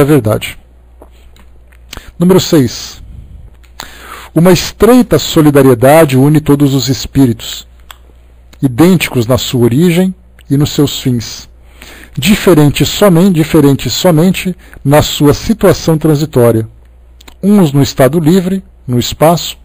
a verdade. Número 6. Uma estreita solidariedade une todos os espíritos, idênticos na sua origem e nos seus fins, diferentes somente na sua situação transitória, uns no estado livre, no espaço,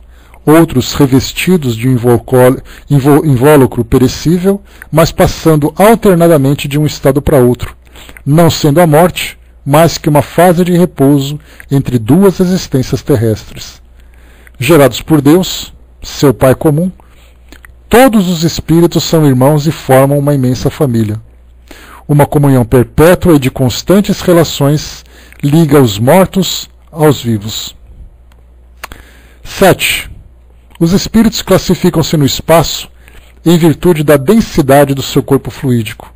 outros revestidos de invólucro perecível, mas passando alternadamente de um estado para outro, não sendo a morte mais que uma fase de repouso entre duas existências terrestres. Gerados por Deus, seu Pai comum, todos os espíritos são irmãos e formam uma imensa família. Uma comunhão perpétua e de constantes relações liga os mortos aos vivos. 7. Os espíritos classificam-se no espaço em virtude da densidade do seu corpo fluídico,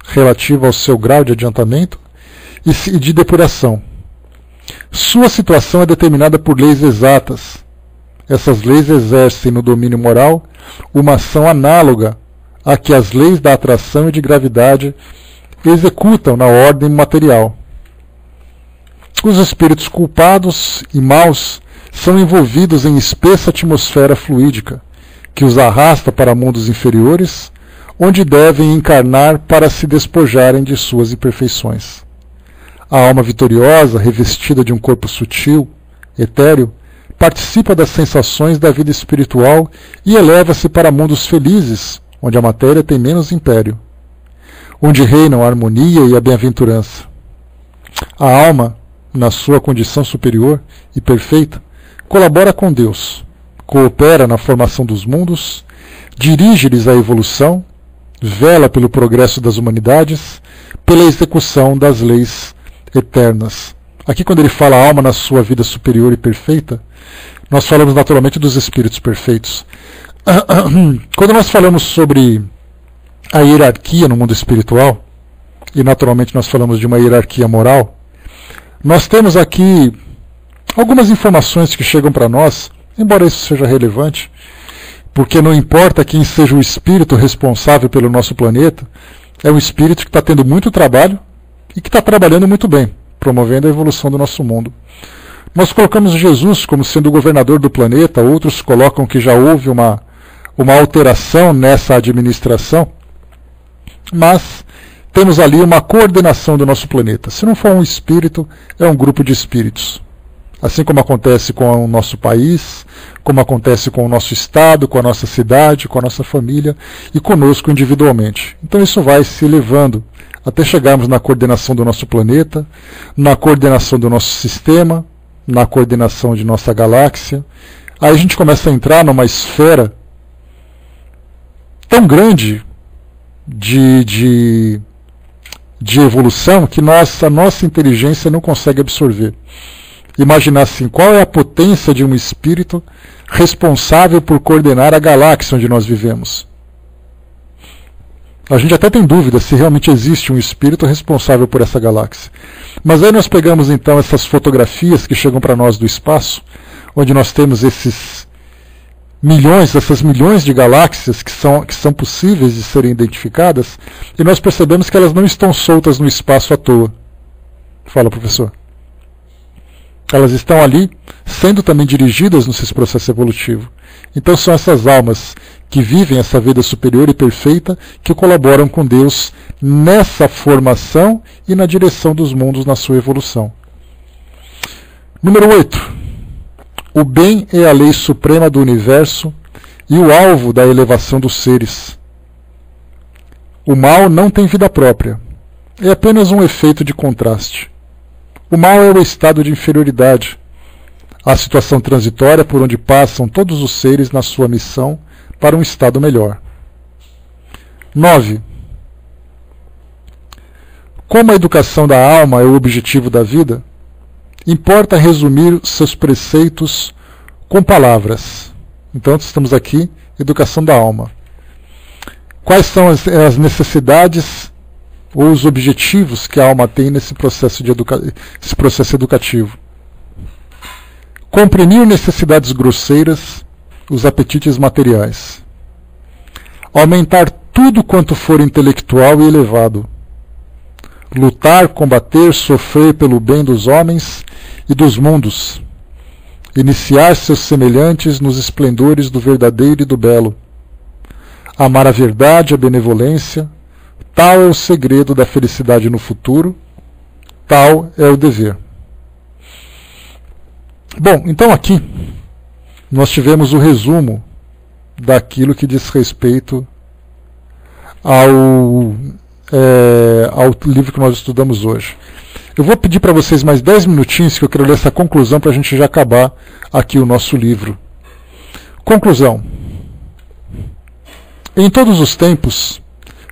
relativa ao seu grau de adiantamento e de depuração. Sua situação é determinada por leis exatas. Essas leis exercem no domínio moral uma ação análoga à que as leis da atração e de gravidade executam na ordem material. Os espíritos culpados e maus são envolvidos em espessa atmosfera fluídica, que os arrasta para mundos inferiores, onde devem encarnar para se despojarem de suas imperfeições. A alma vitoriosa, revestida de um corpo sutil, etéreo, participa das sensações da vida espiritual e eleva-se para mundos felizes, onde a matéria tem menos império, onde reinam a harmonia e a bem-aventurança. A alma, na sua condição superior e perfeita, colabora com Deus, coopera na formação dos mundos, dirige-lhes a evolução, vela pelo progresso das humanidades, pela execução das leis eternas. Aqui, quando ele fala alma na sua vida superior e perfeita, nós falamos naturalmente dos espíritos perfeitos. Quando nós falamos sobre a hierarquia no mundo espiritual, e naturalmente nós falamos de uma hierarquia moral, nós temos aqui algumas informações que chegam para nós, embora isso seja relevante, porque não importa quem seja o espírito responsável pelo nosso planeta, é um espírito que está tendo muito trabalho e que está trabalhando muito bem, promovendo a evolução do nosso mundo. Nós colocamos Jesus como sendo o governador do planeta, outros colocam que já houve uma alteração nessa administração, mas temos ali uma coordenação do nosso planeta. Se não for um espírito, é um grupo de espíritos. Assim como acontece com o nosso país, como acontece com o nosso estado, com a nossa cidade, com a nossa família e conosco individualmente. Então isso vai se elevando até chegarmos na coordenação do nosso planeta, na coordenação do nosso sistema na coordenação de nossa galáxia. Aí a gente começa a entrar numa esfera tão grande de evolução que a nossa inteligência não consegue absorver. Imaginar assim, qual é a potência de um espírito responsável por coordenar a galáxia onde nós vivemos? A gente até tem dúvida se realmente existe um espírito responsável por essa galáxia. Mas aí nós pegamos então essas fotografias que chegam para nós do espaço, onde nós temos essas milhões de galáxias que são possíveis de serem identificadas, e nós percebemos que elas não estão soltas no espaço à toa. Fala, professor. Elas estão ali, sendo também dirigidas nesse processo evolutivo. Então são essas almas que vivem essa vida superior e perfeita que colaboram com Deus nessa formação e na direção dos mundos na sua evolução. Número 8. O bem é a lei suprema do universo e o alvo da elevação dos seres. O mal não tem vida própria. É apenas um efeito de contraste. O mal é o estado de inferioridade, a situação transitória por onde passam todos os seres na sua missão para um estado melhor. 9. Como a educação da alma é o objetivo da vida, importa resumir seus preceitos com palavras. Então, estamos aqui, educação da alma. Quais são as necessidades ou os objetivos que a alma tem nesse processo, esse processo educativo? Comprimir necessidades grosseiras, os apetites materiais. Aumentar tudo quanto for intelectual e elevado. Lutar, combater, sofrer pelo bem dos homens e dos mundos. Iniciar seus semelhantes nos esplendores do verdadeiro e do belo. Amar a verdade, a benevolência. Tal é o segredo da felicidade no futuro, tal é o dever. Bom, então aqui nós tivemos o resumo daquilo que diz respeito ao livro que nós estudamos hoje. Eu vou pedir para vocês mais 10 minutinhos que eu quero ler essa conclusão para a gente já acabar aqui o nosso livro. Conclusão. Em todos os tempos,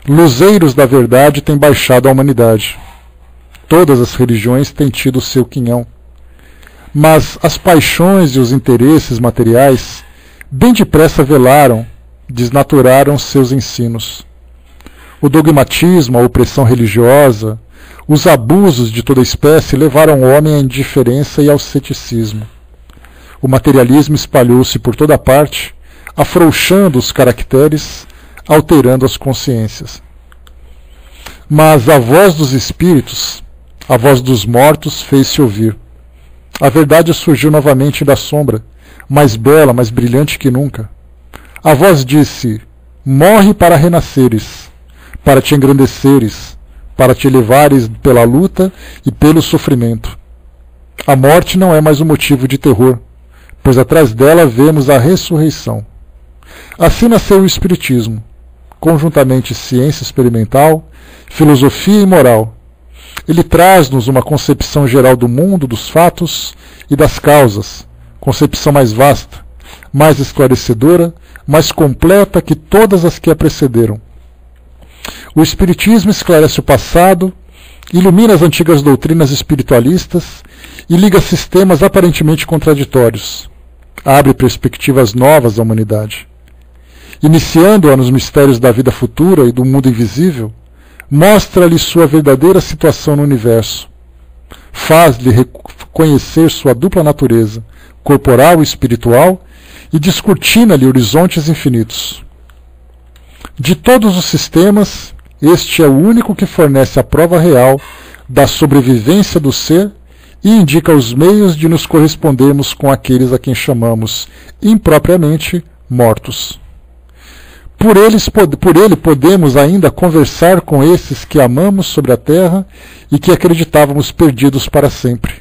luzeiros da verdade têm baixado a humanidade. Todas as religiões têm tido o seu quinhão. Mas as paixões e os interesses materiais bem depressa velaram, desnaturaram seus ensinos. O dogmatismo, a opressão religiosa, os abusos de toda espécie levaram o homem à indiferença e ao ceticismo. O materialismo espalhou-se por toda parte, afrouxando os caracteres, alterando as consciências. Mas a voz dos espíritos, a voz dos mortos, fez-se ouvir. A verdade surgiu novamente da sombra, mais bela, mais brilhante que nunca. A voz disse: morre para renasceres, para te engrandeceres, para te elevares pela luta e pelo sofrimento. A morte não é mais um motivo de terror, pois atrás dela vemos a ressurreição. Assim nasceu o Espiritismo, conjuntamente ciência experimental, filosofia e moral. Ele traz-nos uma concepção geral do mundo, dos fatos e das causas, concepção mais vasta, mais esclarecedora, mais completa que todas as que a precederam. O Espiritismo esclarece o passado, ilumina as antigas doutrinas espiritualistas e liga sistemas aparentemente contraditórios. Abre perspectivas novas à humanidade. Iniciando-a nos mistérios da vida futura e do mundo invisível, mostra-lhe sua verdadeira situação no universo. Faz-lhe reconhecer sua dupla natureza, corporal e espiritual, e descortina-lhe horizontes infinitos. De todos os sistemas, este é o único que fornece a prova real da sobrevivência do ser e indica os meios de nos correspondermos com aqueles a quem chamamos impropriamente mortos. Por ele podemos ainda conversar com esses que amamos sobre a terra e que acreditávamos perdidos para sempre.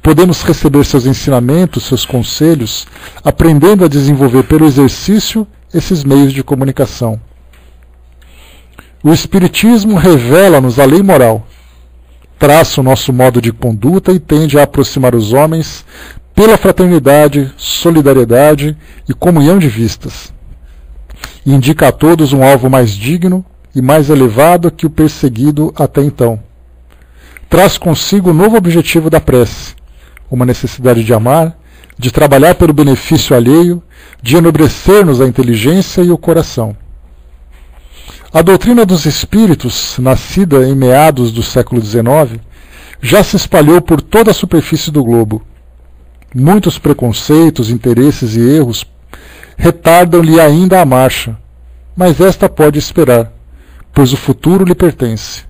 Podemos receber seus ensinamentos, seus conselhos, aprendendo a desenvolver pelo exercício esses meios de comunicação. O Espiritismo revela-nos a lei moral, traça o nosso modo de conduta e tende a aproximar os homens pela fraternidade, solidariedade e comunhão de vistas. E indica a todos um alvo mais digno e mais elevado que o perseguido até então. Traz consigo o novo objetivo da prece, uma necessidade de amar, de trabalhar pelo benefício alheio, de enobrecer-nos a inteligência e o coração. A doutrina dos espíritos, nascida em meados do século XIX, já se espalhou por toda a superfície do globo. Muitos preconceitos, interesses e erros retardam-lhe ainda a marcha, mas esta pode esperar, pois o futuro lhe pertence.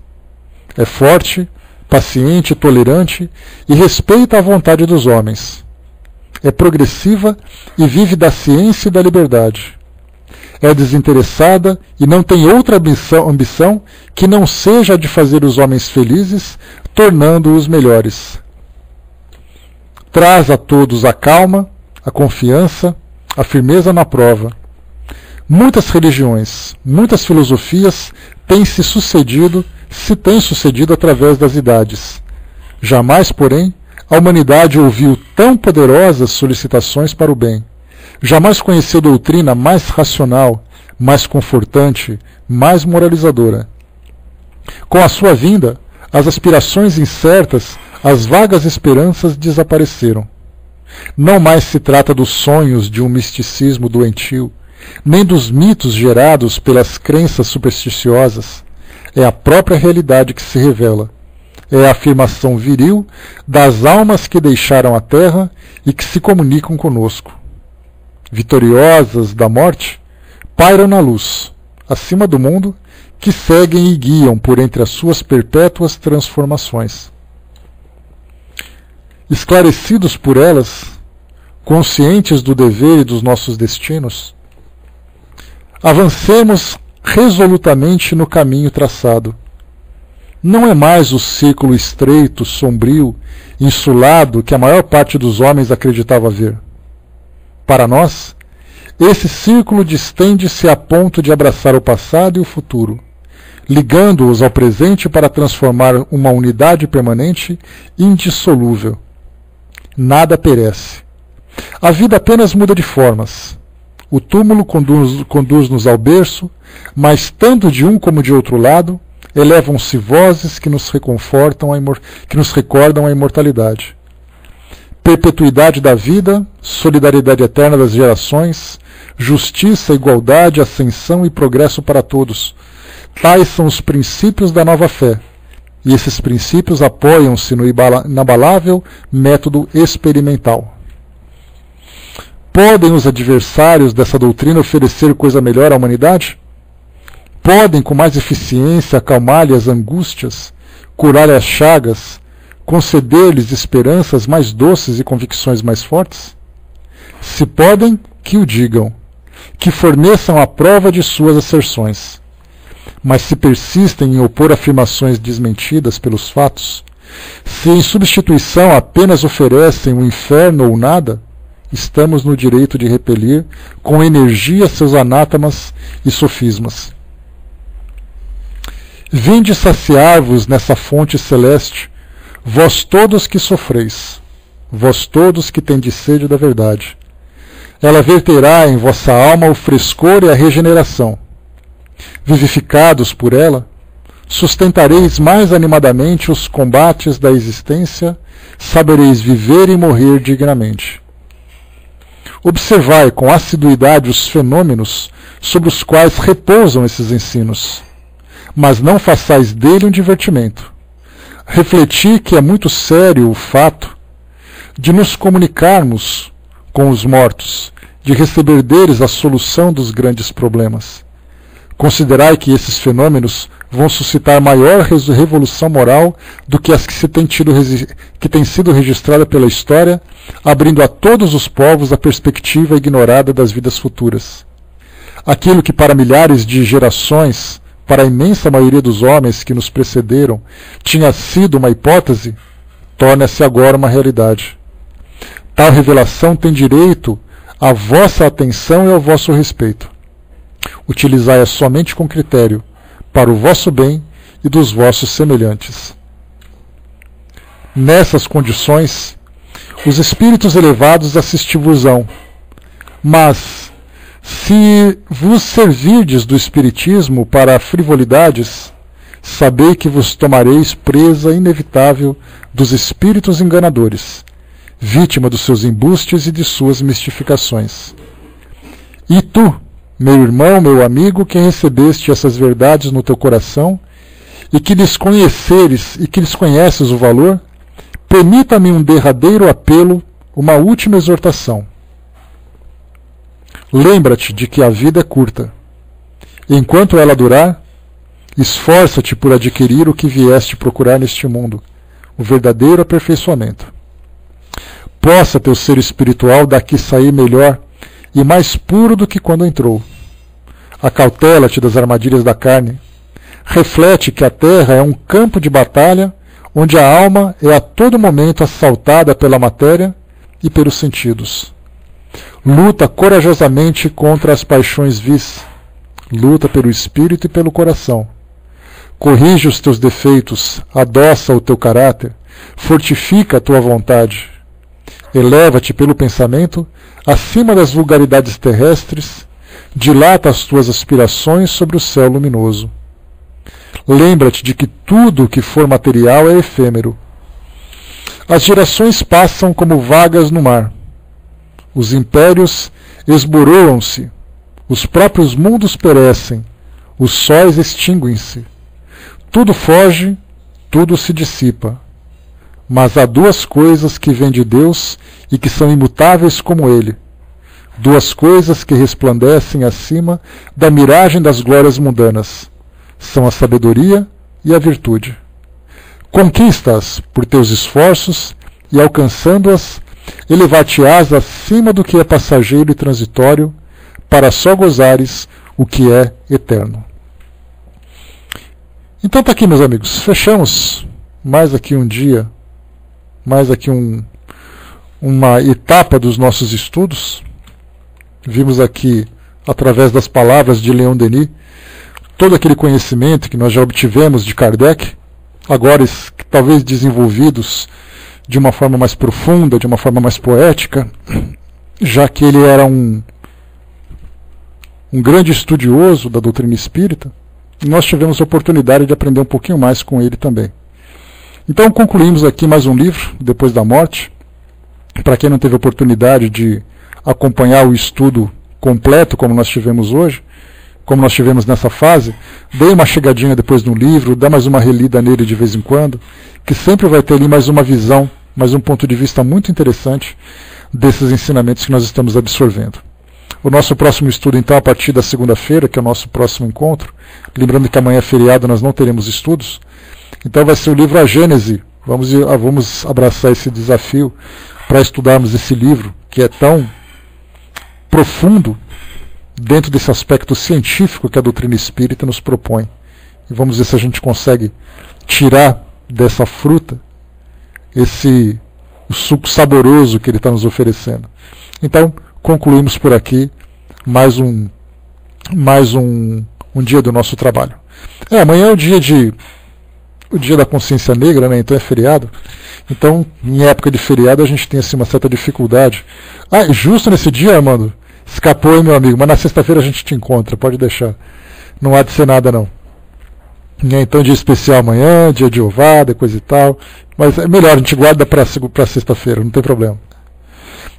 É forte, paciente, tolerante e respeita a vontade dos homens. É progressiva e vive da ciência e da liberdade. É desinteressada e não tem outra ambição que não seja a de fazer os homens felizes, tornando-os melhores. Traz a todos a calma, a confiança, a firmeza na prova. Muitas religiões, muitas filosofias têm sucedido através das idades. Jamais, porém, a humanidade ouviu tão poderosas solicitações para o bem. Jamais conheceu doutrina mais racional, mais confortante, mais moralizadora. Com a sua vinda, as aspirações incertas, as vagas esperanças desapareceram. Não mais se trata dos sonhos de um misticismo doentio, nem dos mitos gerados pelas crenças supersticiosas. É a própria realidade que se revela. É a afirmação viril das almas que deixaram a terra e que se comunicam conosco. Vitoriosas da morte, pairam na luz, acima do mundo, que seguem e guiam por entre as suas perpétuas transformações. Esclarecidos por elas, conscientes do dever e dos nossos destinos, avancemos resolutamente no caminho traçado. Não é mais o círculo estreito, sombrio, insulado que a maior parte dos homens acreditava ver. Para nós, esse círculo distende-se a ponto de abraçar o passado e o futuro, ligando-os ao presente para transformar uma unidade permanente indissolúvel. Nada perece. A vida apenas muda de formas. O túmulo conduz-nos ao berço, mas tanto de um como de outro lado, elevam-se vozes que nos recordam a imortalidade. Perpetuidade da vida, solidariedade eterna das gerações, justiça, igualdade, ascensão e progresso para todos. Tais são os princípios da nova fé, e esses princípios apoiam-se no inabalável método experimental. Podem os adversários dessa doutrina oferecer coisa melhor à humanidade? Podem, com mais eficiência, acalmar-lhe as angústias, curar-lhe as chagas, conceder-lhes esperanças mais doces e convicções mais fortes? Se podem, que o digam, que forneçam a prova de suas asserções. Mas se persistem em opor afirmações desmentidas pelos fatos, se em substituição apenas oferecem o inferno ou nada, estamos no direito de repelir com energia seus anátemas e sofismas. Vinde saciar-vos nessa fonte celeste, vós todos que sofreis, vós todos que tendes sede da verdade. Ela verterá em vossa alma o frescor e a regeneração. Vivificados por ela, sustentareis mais animadamente os combates da existência, sabereis viver e morrer dignamente. Observai com assiduidade os fenômenos sobre os quais repousam esses ensinos, mas não façais dele um divertimento. Refleti que é muito sério o fato de nos comunicarmos com os mortos, de receber deles a solução dos grandes problemas. Considerai que esses fenômenos vão suscitar maior revolução moral do que as que têm sido registradas pela história, abrindo a todos os povos a perspectiva ignorada das vidas futuras. Aquilo que para milhares de gerações, para a imensa maioria dos homens que nos precederam, tinha sido uma hipótese, torna-se agora uma realidade. Tal revelação tem direito à vossa atenção e ao vosso respeito. Utilizai-a somente com critério, para o vosso bem e dos vossos semelhantes. Nessas condições, os espíritos elevados assistir-vos-ão. Mas, se vos servirdes do espiritismo para frivolidades, sabei que vos tomareis presa inevitável dos espíritos enganadores, vítima dos seus embustes e de suas mistificações. E tu, meu irmão, meu amigo, que recebeste essas verdades no teu coração, e que lhes conheces o valor, permita-me um derradeiro apelo, uma última exortação. Lembra-te de que a vida é curta. Enquanto ela durar, esforça-te por adquirir o que vieste procurar neste mundo, o verdadeiro aperfeiçoamento. Possa teu ser espiritual daqui sair melhor e mais puro do que quando entrou. Acautela-te das armadilhas da carne. Reflete que a terra é um campo de batalha onde a alma é a todo momento assaltada pela matéria e pelos sentidos. Luta corajosamente contra as paixões vis. Luta pelo espírito e pelo coração. Corrige os teus defeitos, adoça o teu caráter, fortifica a tua vontade. Eleva-te pelo pensamento acima das vulgaridades terrestres, dilata as tuas aspirações sobre o céu luminoso. Lembra-te de que tudo o que for material é efêmero. As gerações passam como vagas no mar. Os impérios esboroam-se, os próprios mundos perecem, os sóis extinguem-se. Tudo foge, tudo se dissipa. Mas há duas coisas que vêm de Deus e que são imutáveis como Ele. Duas coisas que resplandecem acima da miragem das glórias mundanas. São a sabedoria e a virtude. Conquista-as por teus esforços e, alcançando-as, elevar-te-ás acima do que é passageiro e transitório, para só gozares o que é eterno. Então está aqui, meus amigos, fechamos mais aqui um dia, mais aqui uma etapa dos nossos estudos. Vimos aqui, através das palavras de Leon Denis, todo aquele conhecimento que nós já obtivemos de Kardec, agora talvez desenvolvidos de uma forma mais profunda, de uma forma mais poética, já que ele era um grande estudioso da doutrina espírita, e nós tivemos a oportunidade de aprender um pouquinho mais com ele também. Então concluímos aqui mais um livro, Depois da Morte. Para quem não teve a oportunidade de acompanhar o estudo completo, como nós tivemos hoje, como nós tivemos nessa fase, dê uma chegadinha depois no livro, dá mais uma relida nele de vez em quando, que sempre vai ter ali mais uma visão, mais um ponto de vista muito interessante desses ensinamentos que nós estamos absorvendo. O nosso próximo estudo, então, a partir da segunda-feira, que é o nosso próximo encontro, lembrando que amanhã é feriado, nós não teremos estudos, então vai ser o livro A Gênese. Vamos abraçar esse desafio para estudarmos esse livro, que é tão profundo dentro desse aspecto científico que a doutrina espírita nos propõe. E vamos ver se a gente consegue tirar dessa fruta o suco saboroso que ele está nos oferecendo. Então, concluímos por aqui mais um dia do nosso trabalho. Amanhã é o dia da consciência negra, né? Então é feriado. Então, em época de feriado, a gente tem assim, uma certa dificuldade. Justo nesse dia, Armando, escapou, hein, meu amigo, mas na sexta-feira a gente te encontra, pode deixar. Não há de ser nada, não. Então, dia especial amanhã, dia de ovada, coisa e tal. Mas é melhor, a gente guarda para sexta-feira, não tem problema.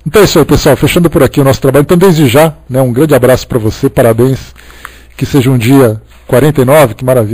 Então é isso aí, pessoal. Fechando por aqui o nosso trabalho. Então, desde já, né, um grande abraço para você, parabéns. Que seja um dia 49, que maravilha.